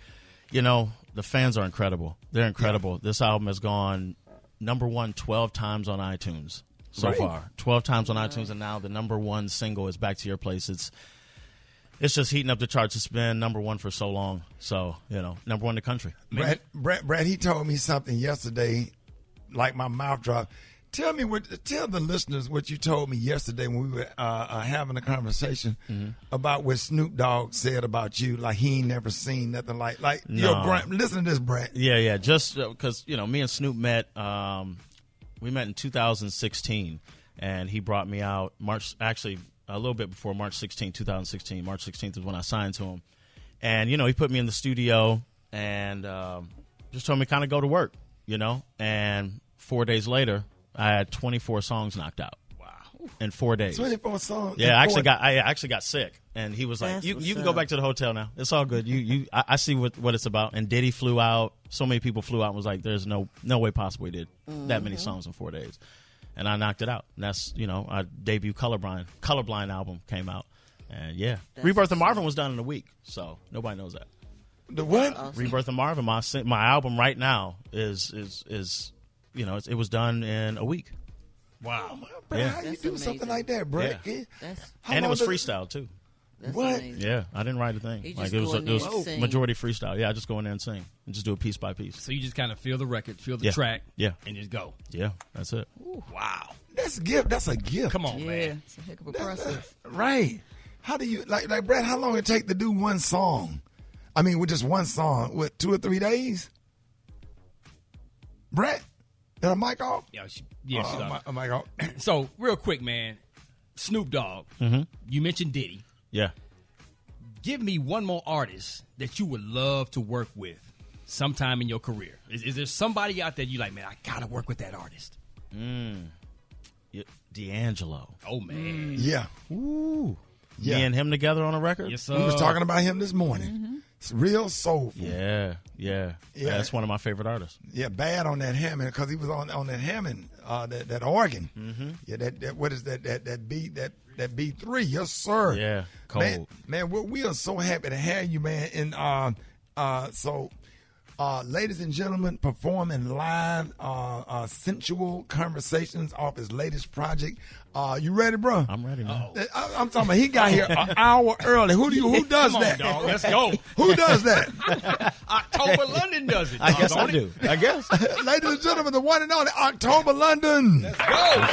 The fans are incredible. They're incredible. Yeah. This album has gone number one 12 times on iTunes so far. 12 times on iTunes, and now the number one single is Back to Your Place. It's just heating up the charts. It's been number one for so long. So, number one in the country. Brad, he told me something yesterday, like my mouth dropped. Tell the listeners what you told me yesterday when we were having a conversation about what Snoop Dogg said about you. Like he ain't never seen nothing like no. Listen to this, Brad. Yeah. Just because, me and Snoop met, we met in 2016, and he brought me out a little bit before March 16th, 2016. March 16th is when I signed to him. And, he put me in the studio and just told me kind of go to work, And 4 days later, I had 24 songs knocked out. Wow. In 4 days. 24 songs? Yeah, I actually got sick. And he was like, you can go back to the hotel now. It's all good. I see what it's about. And Diddy flew out. So many people flew out and was like, there's no way possible he did that many songs in 4 days. And I knocked it out. And that's, our debut Colorblind album came out. And, Rebirth of Marvin was done in a week. So nobody knows that. The what? Awesome. Rebirth of Marvin, my album right now is it was done in a week. Wow. Brett, how you That's do amazing. something like that, Brett? Yeah. That's And it was does- freestyle too. What? amazing. Yeah, I didn't write a thing. He Like just it was, go in it was there and sing. majority freestyle. Yeah, I just go in there and sing and just do it piece by piece. So you just kind of feel the record, feel the Yeah. track, Yeah. and just go. Yeah, that's it. Wow. That's a gift. That's a gift. Come on, Yeah, man. it's a heck of a process. Right. How do you like Brett? How long it take to do one song? I mean, with just one song, what 2 or 3 days? Brett, is a mic off? Yeah, she's off. A mic off. So, real quick, man. Snoop Dogg. Mm-hmm. You mentioned Diddy. Yeah. Give me one more artist that you would love to work with sometime in your career. Is there somebody out there you like, man, I got to work with that artist? D'Angelo. Oh, man. Yeah. Ooh. Yeah. Me and him together on a record? Yes, sir. We was talking about him this morning. It's real soulful. Yeah. That's one of my favorite artists. Yeah, bad on that Hammond because he was on that Hammond, that organ. Mm-hmm. Yeah, that what is that beat that B3? Yes, sir. Yeah, cold. Man, we are so happy to have you, man. And ladies and gentlemen, performing live, sensual conversations off his latest project. You ready, bro? I'm ready, man. I'm talking about he got here an hour early. Who does Come that? on, dog. Let's go. Who does that? October London does it. I guess don't I do. I guess. Ladies and gentlemen, the one and only October London. Let's go.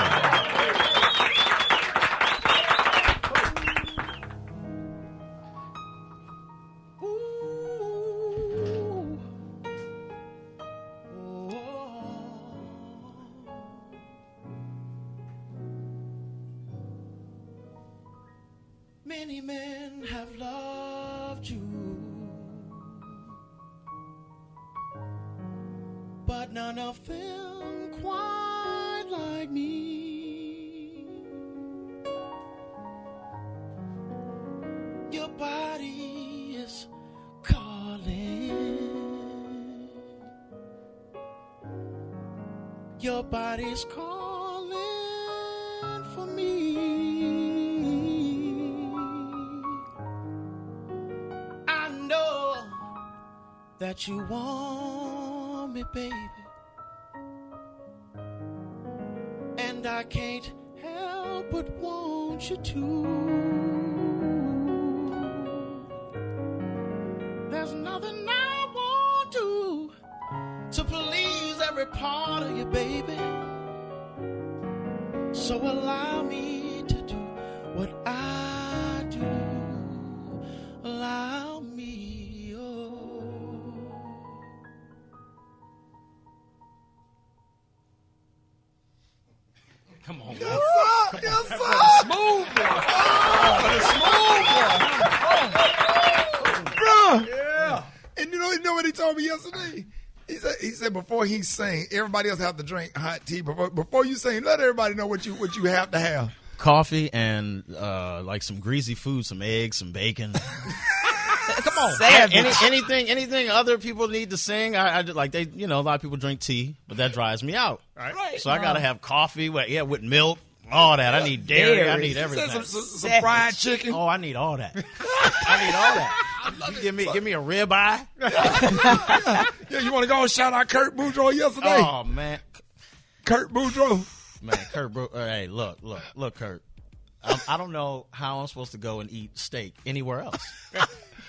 Many men have loved you, but none of them quite like me. Your body is calling. Your body's calling for me. I know that you want me, baby, and I can't help but want you to. There's nothing I won't do to please every part of you, baby. So allow me to do what I do. Allow me, oh. Come on, man. Yes, sir. Yes, sir. Smooth boy. Bro. Yeah. And you know what he told me yesterday? He said before he sang, everybody else have to drink hot tea. Before you sing, let everybody know what you have to have. Coffee and like some greasy food, some eggs, some bacon. Come on, anything other people need to sing. I like they, a lot of people drink tea, but that dries me out. Right. So I gotta have coffee with milk, all that. I need dairy. I need everything. Some fried chicken. Oh, I need all that. I need all that. Give me a ribeye. Yeah, you want to go and shout out Kurt Boudreaux yesterday? Oh man, Kurt Boudreaux. Man, Kurt. Hey, look, Kurt. I don't know how I'm supposed to go and eat steak anywhere else.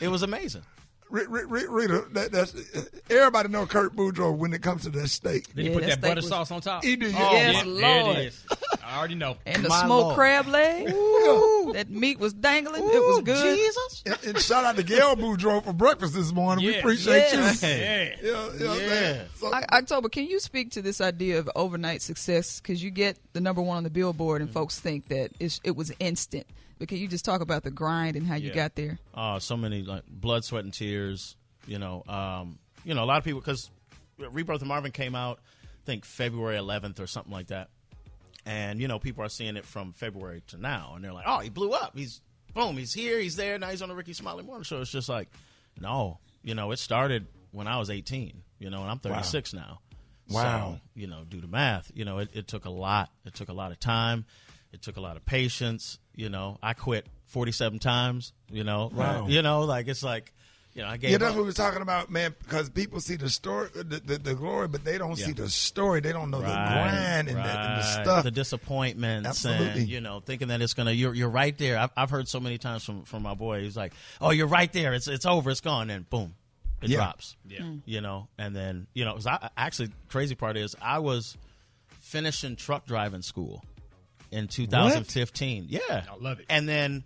It was amazing. Rita, that's everybody know Kurt Boudreaux when it comes to that steak. Then you put that butter sauce on top. He do. Yes, There Lord. it is. I already know. And the My smoked Lord. crab leg. Ooh. That meat was dangling. It was good. Jesus. And shout out to Gail Boudreaux for breakfast this morning. We Yeah. appreciate Yes. you. Yeah. So, October, can you speak to this idea of overnight success? Because you get the number one on the Billboard, and folks think that it was instant. But can you just talk about the grind and how you got there? So many like blood, sweat, and tears. A lot of people, because Rebirth of Marvin came out, I think February 11th or something like that. And, people are seeing it from February to now. And they're like, oh, he blew up. He's here, he's there. Now he's on the Rickey Smiley Morning Show. It's just like, no. It started when I was 18, and I'm 36 now. Wow. So, do the math. It took a lot. It took a lot of time. It took a lot of patience. I quit 47 times, Wow. It's like, I gave Yeah, that's up. what we were talking about, man. Because people see the story, the glory, but they don't see the story. They don't know the grind and the stuff, the disappointments, Absolutely. and thinking that it's gonna. You're right there. I've heard so many times from my boy. He's like, "Oh, you're right there. It's over. It's gone." And boom, it drops. Yeah. And then 'cause actually, crazy part is I was finishing truck driving school in 2015. Yeah, I love it. And then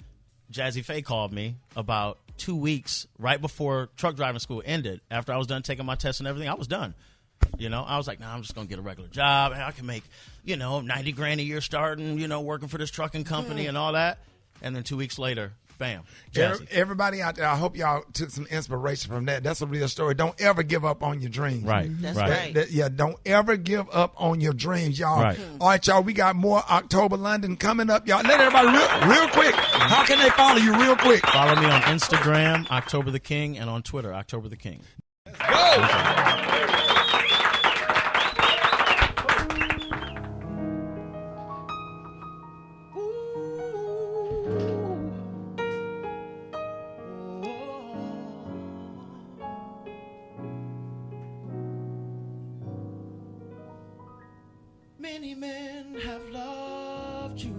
Jazzy Faye called me about 2 weeks right before truck driving school ended. After I was done taking my test and everything, I was done. I was like, I'm just going to get a regular job. I can make, $90,000 a year starting, working for this trucking company and all that. And then 2 weeks later, bam, Jazzy. Everybody out there, I hope y'all took some inspiration from that. That's a real story. Don't ever give up on your dreams. Right. That's right. Don't ever give up on your dreams, y'all. Right. All right, y'all, we got more October London coming up, y'all. Let everybody real quick. How can they follow you real quick? Follow me on Instagram, October the King, and on Twitter, October the King. Many men have loved you,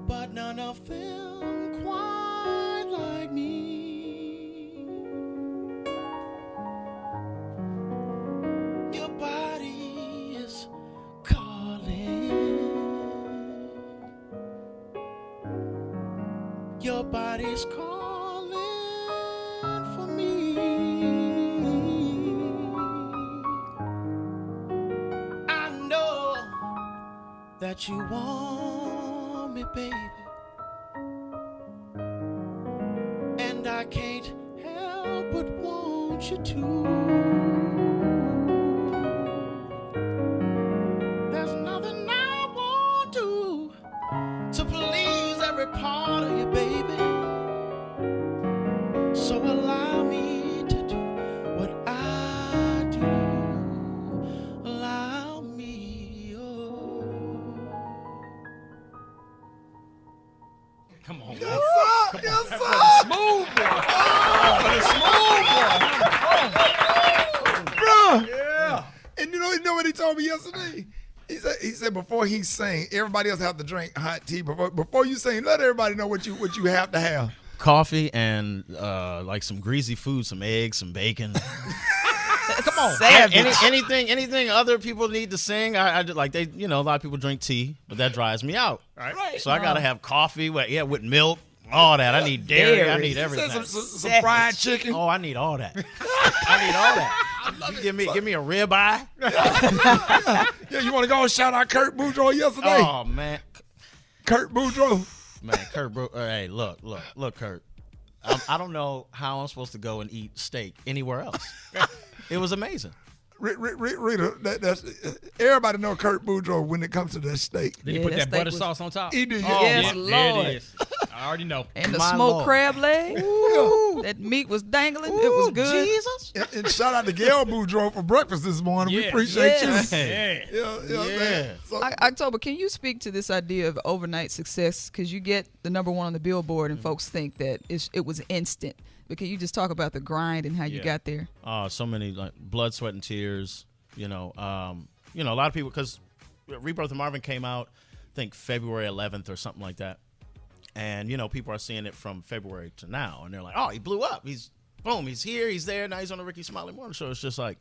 but none of them quite like me. Your body is calling. Your body's calling for me. That you want me, baby, and I can't help but want you to. There's nothing I won't do to please every part of you, baby. So allow me to do what I do. Allow me, Come on, Yes, sir. Yes, sir. Smooth boy. Bruh. Yeah. And you know what he told me yesterday? He said before he sang, everybody else have to drink hot tea. Before you sing, let everybody know what you have to have. Coffee and like some greasy food, some eggs, some bacon. Come on, anything other people need to sing. I like a lot of people drink tea, but that dries me out. Right. So I gotta have coffee with milk, all that. I need dairy. I need everything. Some fried chicken. Oh, I need all that. I need all that. Give me a ribeye. Yeah, you want to go and shout out Kurt Boudreaux yesterday? Oh man, Kurt Boudreaux. Man, Kurt. Hey, look, Kurt. I don't know how I'm supposed to go and eat steak anywhere else. It was amazing. Rita, that's everybody know Kurt Boudreaux when it comes to that steak. Did he put that butter sauce on top? He did. Yes, There Lord. it is. I already know. And the My smoked Lord. crab leg. Ooh. That meat was dangling. It was good. Jesus. And shout out to Gail Boudreaux for breakfast this morning. We Yes. appreciate Yes. you. Yeah. Man. So, October, can you speak to this idea of overnight success? Because you get the number one on the Billboard, and folks think that it was instant. But can you just talk about the grind and how you got there? So many blood, sweat, and tears. A lot of people, because Rebirth of Marvin came out, I think February 11th or something like that. And, people are seeing it from February to now. And they're like, oh, he blew up. He's here, he's there. Now he's on the Rickey Smiley Morning Show. It's just like,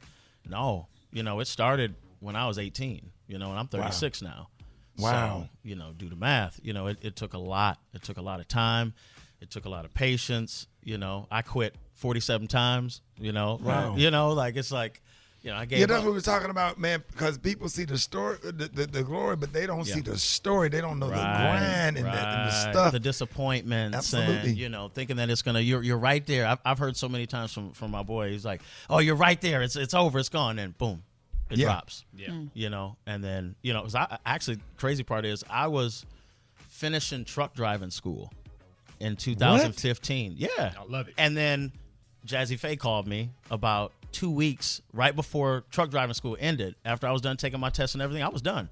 no. It started when I was 18, and I'm 36 now. Wow. So, do the math. It took a lot. It took a lot of time. It took a lot of patience. I quit 47 times, Wow. It's like, I gave yeah, that's up. what we were talking about, man. Because people see the story, the glory, but they don't see the story. They don't know the grind and the stuff, the disappointments, Absolutely. and thinking that it's gonna. You're right there. I've heard so many times from my boy. He's like, "Oh, you're right there. It's over. It's gone." And boom, it drops. Yeah. And then actually, crazy part is I was finishing truck driving school in 2015. Yeah, I love it. And then Jazzy Faye called me about 2 weeks right before truck driving school ended. After I was done taking my test and everything, I was done.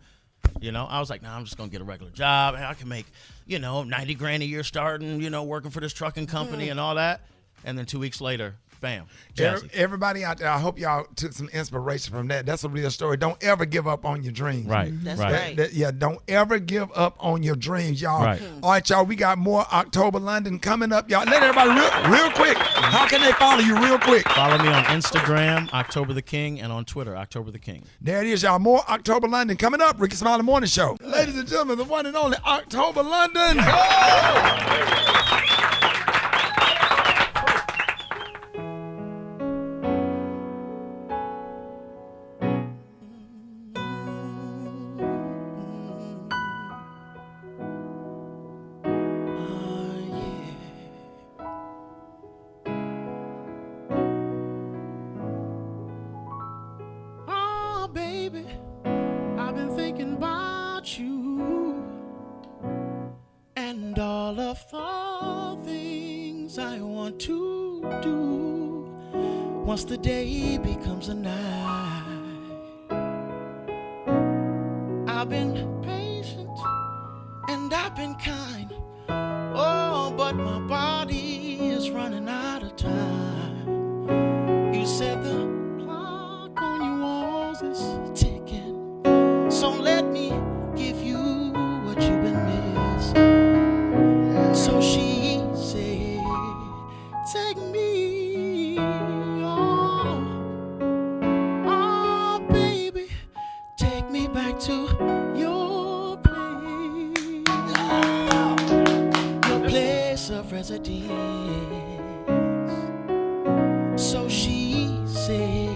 You know, I was like, nah, I'm just going to get a regular job. I can make, you know, $90,000 a year starting, you know, working for this trucking company and all that. And then 2 weeks later, bam, Jazzy. Everybody out there, I hope y'all took some inspiration from that. That's a real story. Don't ever give up on your dreams. Right. That's right. right. Don't ever give up on your dreams, y'all. Right. All right, y'all, we got more October London coming up, y'all. Let everybody real quick. How can they follow you real quick? Follow me on Instagram, October the King, and on Twitter, October the King. There it is, y'all. More October London coming up. Rickey Smiley Morning Show. Ladies and gentlemen, the one and only October London. Oh, baby, I've been thinking about you and all of the things I want to do once the day becomes a night. I've been patient and I've been kind. Oh, but my body is running out of time. You said the clock on your walls is ticking, so let me give you what you've been missing. So she said, take me on. Oh, baby, take me back to your place, your place of residence. So she said,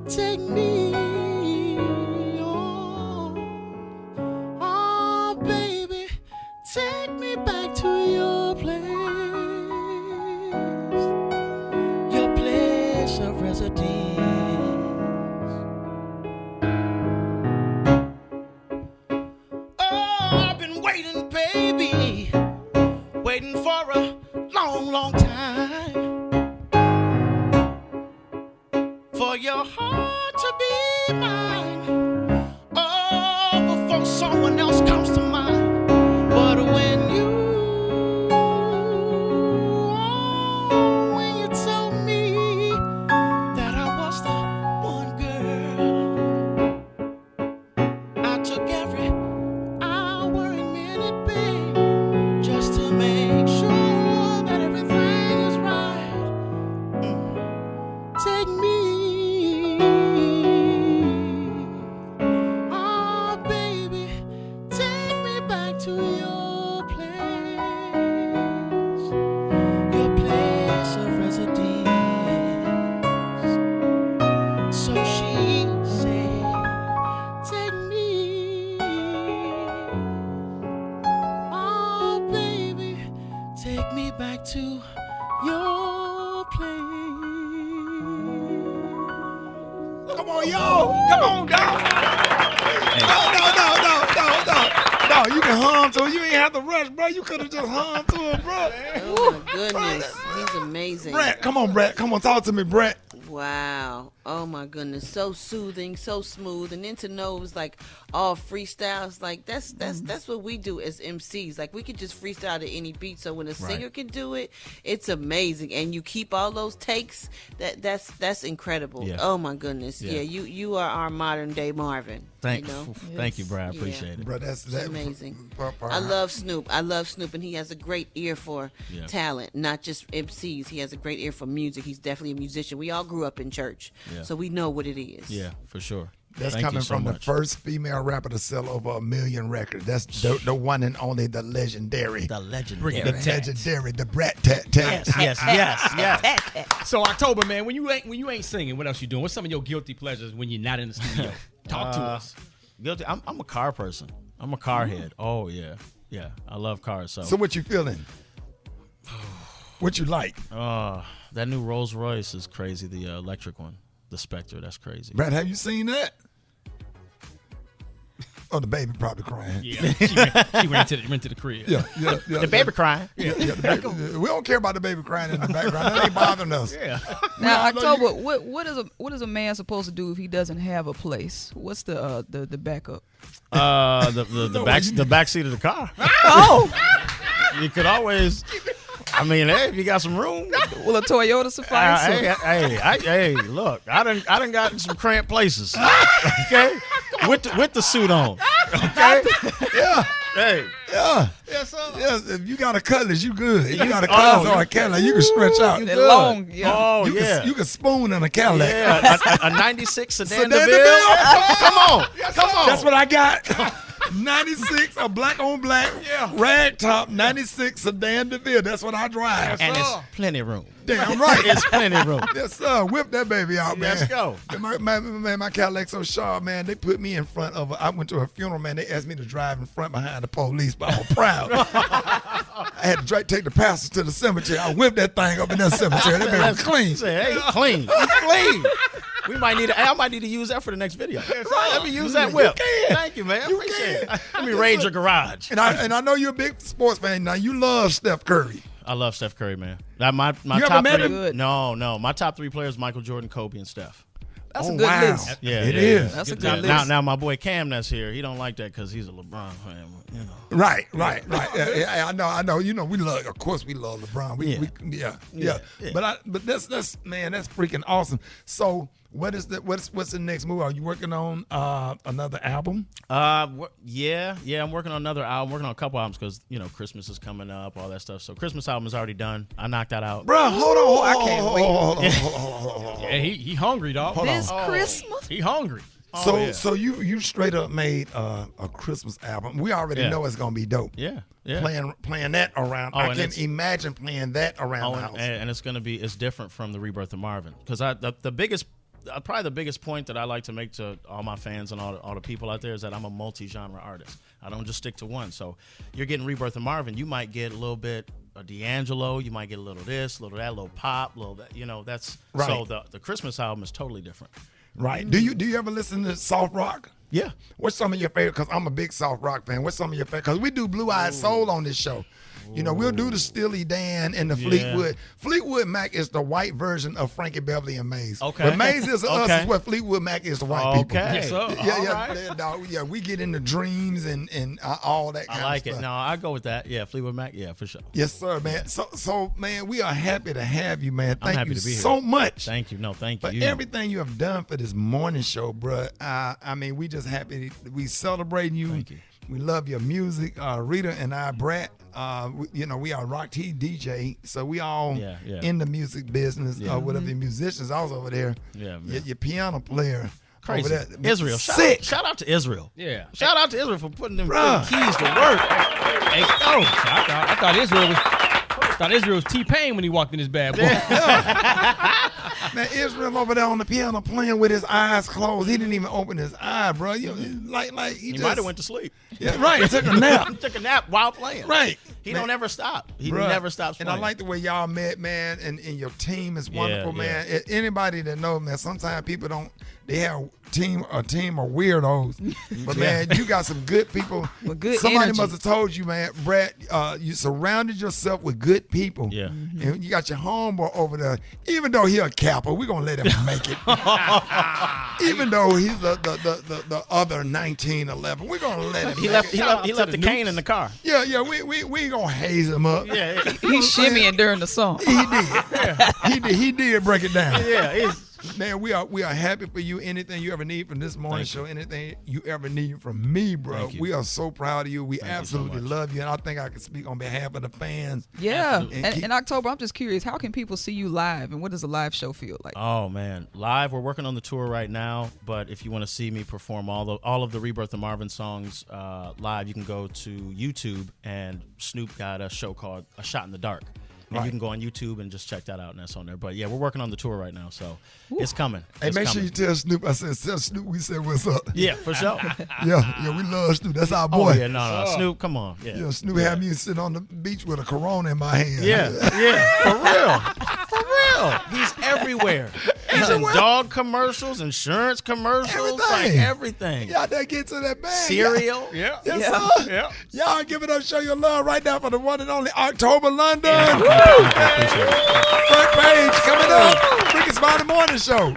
take me on. Oh, baby, take me back to your place of residence. Oh, I've been waiting, baby, waiting for a long, long time for your heart to be mine. Oh, before someone else comes to mind. But when you told me that I was the one girl, I took every hour and minute, babe, just to make sure that everything is right. Take me, oh baby, take me back to your place of residence. So she said, take me, oh baby, take me back to your place. Come on, y'all. Come on, dog. No, you can hum to it. You ain't have to rush, bro. You could have just hummed to it, bro. Oh, my goodness. He's amazing. Brett, come on, Brett. Come on, talk to me, Brett. Wow. Oh, my goodness. So soothing, so smooth. And then to know it was like all freestyles. Like, that's what we do as MCs. Like, we could just freestyle to any beat. So when a singer can do it, it's amazing. And you keep all those takes. That's incredible. Yeah. Oh, my goodness. Yeah. you are our modern day Marvin. Thank you, Brad. I Yeah. appreciate it. Bro, that's amazing. I love Snoop. And he has a great ear for talent, not just MCs. He has a great ear for music. He's definitely a musician. We all grew up in church, so we know what it is. Yeah, for sure. That's Thank coming you so from much. the first female rapper to sell over 1 million records. That's the one and only, the legendary. The legendary. The Brat Tat Tat. Yes. So October, man, when you ain't singing, what else you doing? What's some of your guilty pleasures when you're not in the studio? Talk to us. Guilty. I'm a car person. I'm a car head. Oh yeah. I love cars. So what you feeling? What you like? That new Rolls Royce is crazy. The electric one, the Spectre. That's crazy. Brad, have you seen that? Oh, the baby probably crying. Yeah, she ran to the crib. Yeah. The baby crying. Yeah, the baby, we don't care about the baby crying in the background. That ain't bothering us. Yeah. Now, October, what is a man supposed to do if he doesn't have a place? What's the backup? The back seat of the car. Oh, You could always. I mean, hey, if you got some room. will a Toyota suffice? Hey, look, I done got in some cramped places. Okay, with the suit on. Okay, Yeah. hey, Yeah. Yes, sir. Yes, if you got a cutlass, you good. If you got a cutlass or a Cadillac, you can stretch out. They're long. Yeah. Oh you yeah. Can, you can spoon in a Cadillac. Yeah, a 96 sedan Sedan DeVille. DeVille. Come on, come on. That's what I got. 96, a black on black, rag top, 96 sedan DeVille. That's what I drive. And it's plenty of room. Damn right. It's plenty of room. Yes, sir. Whip that baby out, man. Let's go. My Cadillac so sharp, man. They put me in front of I went to a funeral, man. They asked me to drive in front behind the police, but I was proud. I had to take the pastor to the cemetery. I whipped that thing up in that cemetery. That baby was clean. Say, hey, clean. Clean. I might need to use that for the next video. Let me use that whip. Thank you, man. Appreciate it. Let me raid your garage. And I know you're a big sports fan. Now you love Steph Curry. I love Steph Curry, man. My You top ever met three. him? No. My top three players: Michael Jordan, Kobe, and Steph. That's a good list. Yeah, it is. That's a good list. Now my boy Cam that's here. He don't like that because he's a LeBron fan. You know. Right. Yeah, I know. You know, we love. Of course, we love LeBron. Yeah. But that's freaking awesome. So, what's the next move? Are you working on another album? Yeah. I'm working on another album. Working on a couple albums because Christmas is coming up, all that stuff. So Christmas album is already done. I knocked that out. Bro, hold on. I can't wait. Hold on. Yeah, he hungry, dog. This Christmas? He hungry. So you straight up made a Christmas album. We already know it's gonna be dope. Yeah. Playing that around. I can imagine playing that around the house. And it's different from the Rebirth of Marvin because the biggest. Probably the biggest point that I like to make to all my fans and all the people out there is that I'm a multi-genre artist. I don't just stick to one. So you're getting Rebirth of Marvin, you might get a little bit of D'Angelo, you might get a little this, a little that, a little pop, a little that. That's right. So the Christmas album is totally different. Right. Do you ever listen to soft rock? Yeah. What's some of your favorite? Because I'm a big soft rock fan. What's some of your favorite? Because we do Blue Eyed Soul on this show. We'll do the Steely Dan and the Fleetwood. Fleetwood Mac is the white version of Frankie Beverly and Maze. Okay. But Maze is us is what Fleetwood Mac is to white people. Okay. Yes, sir. Yeah, we get into dreams and all that kind of stuff. I like it. No, I go with that. Yeah, Fleetwood Mac. Yeah, for sure. Yes, sir, man. So man, we are happy to have you, man. I'm Thank happy you to be here. so much. Thank you. No, thank For you. everything you have done for this morning show, bro. I mean, we just happy. We celebrating you. Thank you. We love your music. Rita and I, Brett, we are Rock T DJ, so we all in the music business. Whatever the musicians, I was over there. Yeah, man. Your piano player. Crazy. Over there. Israel. Shout out to Israel. Yeah. Shout out to Israel for putting them keys to work. Hey, I thought Israel was T-Pain when he walked in his bad boy. Man, Israel over there on the piano playing with his eyes closed. He didn't even open his eye, bro. He might have went to sleep. Yeah, right. He took a nap. He took a nap while playing. Right. He don't ever stop. He never stops playing. And I like the way y'all met, man, and your team is wonderful, man. Anybody that knows, man, sometimes people don't, they have a team of weirdos. But, man, you got some good people. With good Somebody energy. must have told you, man, Brad, you surrounded yourself with good people. Yeah. And you got your homeboy over there. Even though he's a Kappa, we're going to let him make it. Even though he's the other 1911, we're going to let him He left the cane in the car. Yeah, we ain't going to haze him up. Yeah. He's shimmying during the song. He did. He did break it down. Yeah. Man, we are happy for you. Anything you ever need from this morning show, anything you ever need from me, bro. We are so proud of you. We absolutely love you. And I think I can speak on behalf of the fans. Yeah. And in October, I'm just curious, how can people see you live and what does a live show feel like? Oh, man. Live, we're working on the tour right now. But if you want to see me perform all of the Rebirth of Marvin songs live, you can go to YouTube, and Snoop got a show called A Shot in the Dark. And you can go on YouTube and just check that out, and that's on there. But, yeah, we're working on the tour right now, so it's coming. Hey, make sure you tell Snoop. I said, tell Snoop we said what's up. Yeah, for sure. Yeah, we love Snoop. That's our boy. Oh, yeah, no, Snoop, come on. Yeah, Snoop had me sitting on the beach with a Corona in my hand. Yeah, for real. For real. He's everywhere. and dog commercials, insurance commercials, like everything. Y'all done get to that bag. Cereal. Yes, Yeah. sir. Yeah. Y'all give it up, show your love right now for the one and only October London. Front page coming up. Rickey Smiley Morning Show.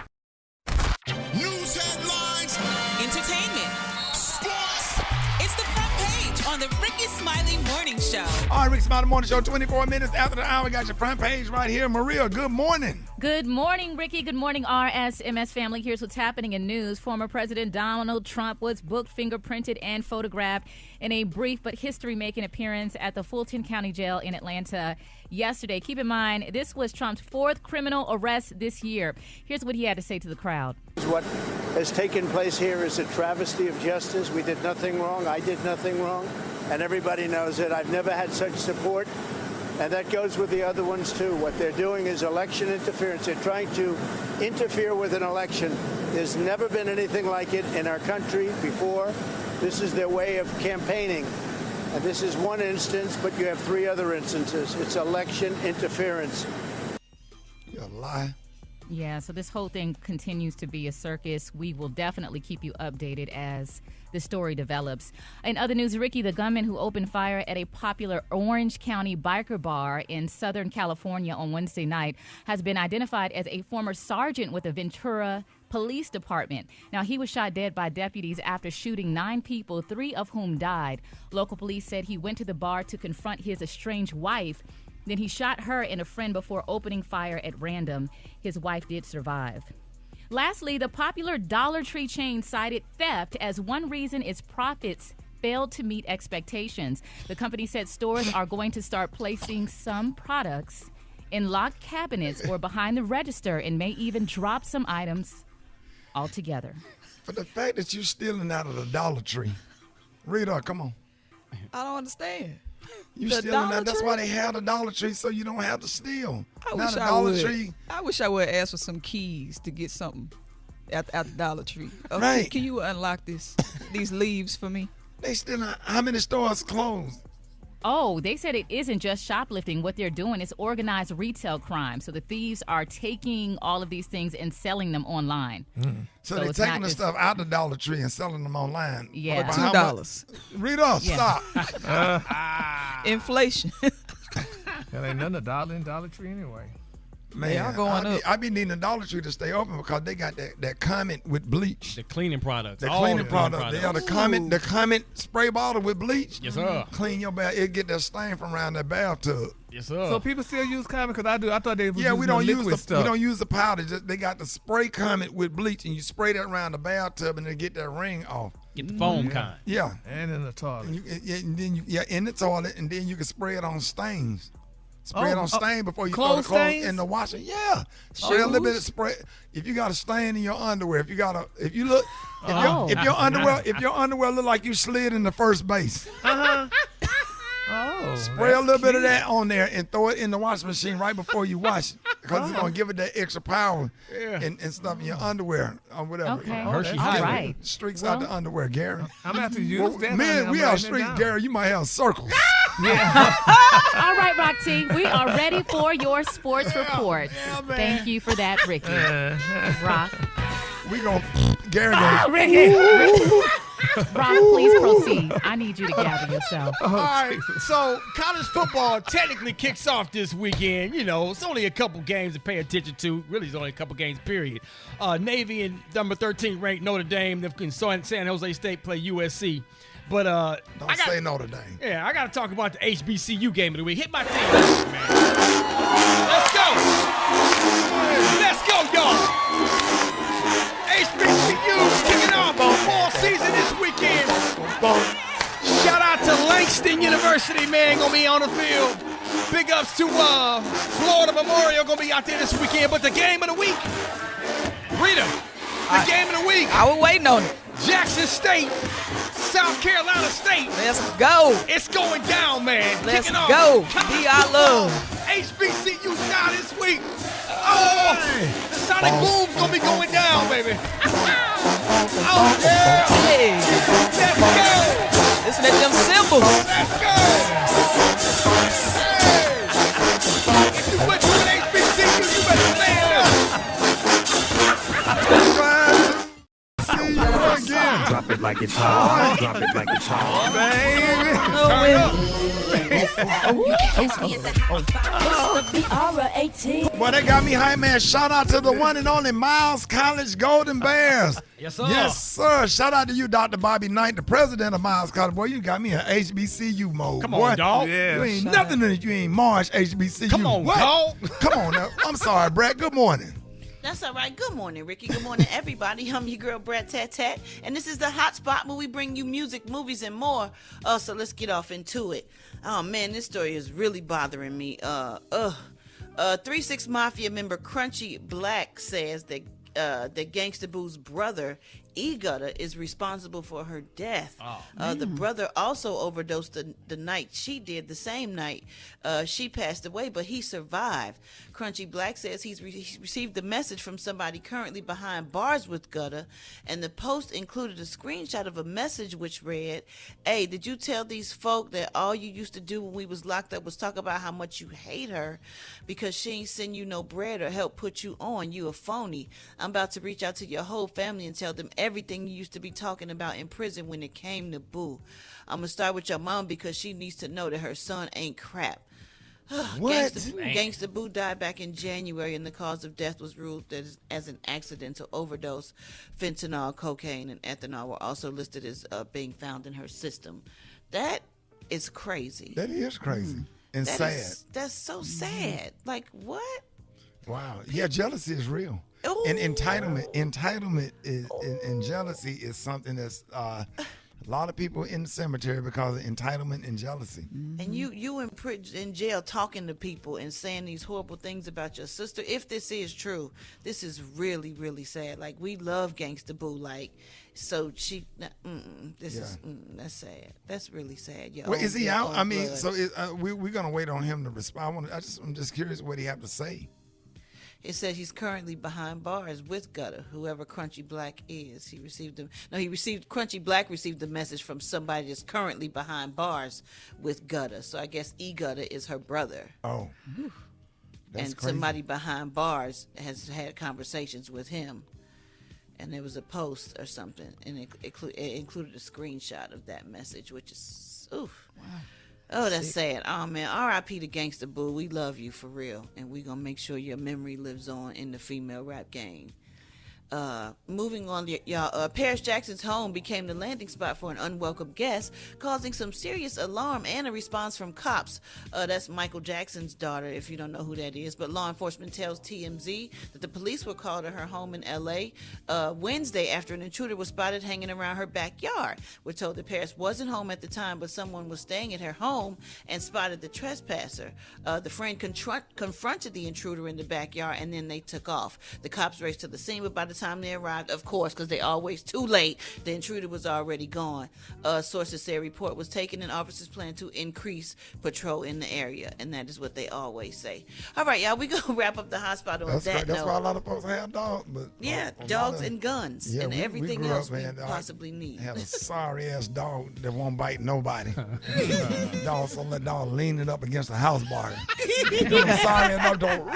News headlines. Entertainment. Sports. It's the front page on the Rickey Smiley Morning Show. All right, Rickey Smiley Morning Show, 24 minutes after the hour. Got your front page right here. Maria, good morning. Good morning, Ricky. Good morning, RSMS family. Here's what's happening in news. Former President Donald Trump was booked, fingerprinted, and photographed in a brief but history-making appearance at the Fulton County Jail in Atlanta yesterday. Keep in mind, this was Trump's fourth criminal arrest this year. Here's what he had to say to the crowd. What has taken place here is a travesty of justice. We did nothing wrong. I did nothing wrong. And everybody knows it. I've never had such support. And that goes with the other ones, too. What they're doing is election interference. They're trying to interfere with an election. There's never been anything like it in our country before. This is their way of campaigning. And this is one instance, but you have three other instances. It's election interference. You're a lie. Yeah, so this whole thing continues to be a circus. We will definitely keep you updated as the story develops. In other news, Ricky, the gunman who opened fire at a popular Orange County biker bar in Southern California on Wednesday night, has been identified as a former sergeant with the Ventura Police Department. Now, he was shot dead by deputies after shooting 9 people, 3 of whom died. Local police said he went to the bar to confront his estranged wife. Then he shot her and a friend before opening fire at random. His wife did survive. Lastly, the popular Dollar Tree chain cited theft as one reason its profits failed to meet expectations. The company said stores are going to start placing some products in locked cabinets or behind the register and may even drop some items altogether. But the fact that you're stealing out of the Dollar Tree, Rita, come on. I don't understand. You The stealing Dollar that? That's Tree? why they have the Dollar Tree, so you don't have to steal. I Now wish the I Dollar would. Tree. I wish I would ask for some keys to get something at the Dollar Tree. Okay, Right. Can you unlock these leaves for me? They still how many stores closed? Oh, they said it isn't just shoplifting. What they're doing is organized retail crime. So the thieves are taking all of these things and selling them online. So they're it's taking not the just- stuff out the Dollar Tree and selling them online. Yeah. For how $2. much? Rita, Yeah. stop. Inflation. That ain't nothing $1 in Dollar Tree anyway. Man, They are going up. I be needing the Dollar Tree to stay open because they got that comment with bleach. The cleaning products. The All cleaning the product. They are the comment spray bottle with bleach. Yes, sir. Clean your bath. It get that stain from around that bathtub. Yes, sir. So people still use Comet because I do. I thought they was Yeah, we using don't the use liquid the stuff. we don't use the powder. Just, they got the spray comment with bleach, and you spray that around the bathtub, and they get that ring off. Get the foam kind. Yeah, And in the toilet. and then in the toilet, and then you can spray it on stains. Spray it on stain before you throw the clothes clothes stains? in the washer. Yeah, spray a little bit of spray. If you got a stain in your underwear, if your underwear look like you slid in the first base, spray a little bit of that on there and throw it in the washing machine right before you wash it because it's gonna give it that extra power and stuff in your underwear or whatever. Okay. Hershey All Highway. right. Streaks out the underwear, Gary. I'm gonna have to use that. Man, I'm we writing are it street, down. Gary. You might have circles. All right, Roxy, we are ready for your sports report. Thank you for that, Ricky. Rock. We gonna Gary. Ricky! Rock, please proceed. I need you to gather yourself. All right, so college football technically kicks off this weekend. You know, it's only a couple games to pay attention to. Really, it's only a couple games, period. Navy and number 13 ranked Notre Dame in San Jose State play USC. But Don't say Notre Dame. Yeah, I got to talk about the HBCU game of the week. Hit my thing, man. Let's go. Let's go, y'all. HBCU's kicking off fall season this weekend. Shout out to Langston University, man, gonna be on the field. Big ups to Florida Memorial, gonna be out there this weekend. But the game of the week, Rita, the game of the week. I was waiting on it. Jackson State, South Carolina State. Let's go. It's going down, man. Let's Kicking off go. college Be our football. love. HBCU style this week. Oh, the Sonic Boom's gonna be going down, baby. Oh yeah. Hey, Let's go. listen to them cymbals. Let's go. Hey. If you went to an HBCU, you better stand up. it's hot. Drop it like it's hot. Boy, they got me hype, man. Shout out to the one and only Miles College Golden Bears. Yes, sir. Yes, sir. Shout out to you, Dr. Bobby Knight, the president of Miles College. Boy, you got me in HBCU mode. Come boy. on, dog. Yeah. You ain't nothing in it. You ain't Marsh HBCU. Come on, what? dog. Come on now. I'm sorry, Brett. Good morning. That's all right. Good morning, Ricky. Good morning, everybody. I'm your girl, Brett Tat Tat, and this is the Hot Spot where we bring you music, movies, and more. So let's get off into it. Oh man, this story is really bothering me. 3-6 Mafia member Crunchy Black says that Gangsta Boo's brother E-Gutter is responsible for her death. The brother also overdosed the night she did. The same night she passed away, but he survived. Crunchy Black says he received a message from somebody currently behind bars with Gutter, and the post included a screenshot of a message which read, "Hey, did you tell these folk that all you used to do when we was locked up was talk about how much you hate her because she ain't send you no bread or help put you on? You a phony. I'm about to reach out to your whole family and tell them everything you used to be talking about in prison when it came to Boo. I'm going to start with your mom because she needs to know that her son ain't crap." What? Gangsta Boo died back in January, and the cause of death was ruled as an accidental overdose. Fentanyl, cocaine, and ethanol were also listed as being found in her system. That is crazy. That is crazy. And sad. That's so sad. Like, what? Wow. Yeah, jealousy is real. Ooh. And entitlement is, and jealousy is something that's a lot of people in the cemetery because of entitlement and jealousy. And you in jail talking to people and saying these horrible things about your sister. If this is true, this is really, really sad. Like, we love Gangsta Boo. Like, so she, that's sad. That's really sad. Well, is he out? I mean, so we're going to wait on him to respond. I'm just curious what he have to say. It says he's currently behind bars with Gutter, whoever Crunchy Black is. Crunchy Black received the message from somebody that's currently behind bars with Gutter. So I guess E-Gutter is her brother. Oh. That's and crazy. Somebody behind bars has had conversations with him. And there was a post or something, and it included a screenshot of that message, which is, oof. Wow. Oh, that's sad. Oh, man. R.I.P. to Gangsta Boo. We love you for real. And we're going to make sure your memory lives on in the female rap game. Moving on, y'all. Paris Jackson's home became the landing spot for an unwelcome guest, causing some serious alarm and a response from cops. That's Michael Jackson's daughter, if you don't know who that is. But law enforcement tells TMZ that the police were called to her home in L.A. Wednesday after an intruder was spotted hanging around her backyard. We're told that Paris wasn't home at the time, but someone was staying at her home and spotted the trespasser. The friend confronted the intruder in the backyard, and then they took off. The cops raced to the scene, but by the time they arrived, of course, because they're always too late, the intruder was already gone. Sources say a report was taken and officers plan to increase patrol in the area, and that is what they always say. All right, y'all, we're going to wrap up the hotspot on that note. That's why a lot of folks have dogs. But yeah, dogs and guns and everything else we possibly need. Had a sorry-ass dog that won't bite nobody. Dog, so that dog leaning up against the house bar. Sorry-ass dog.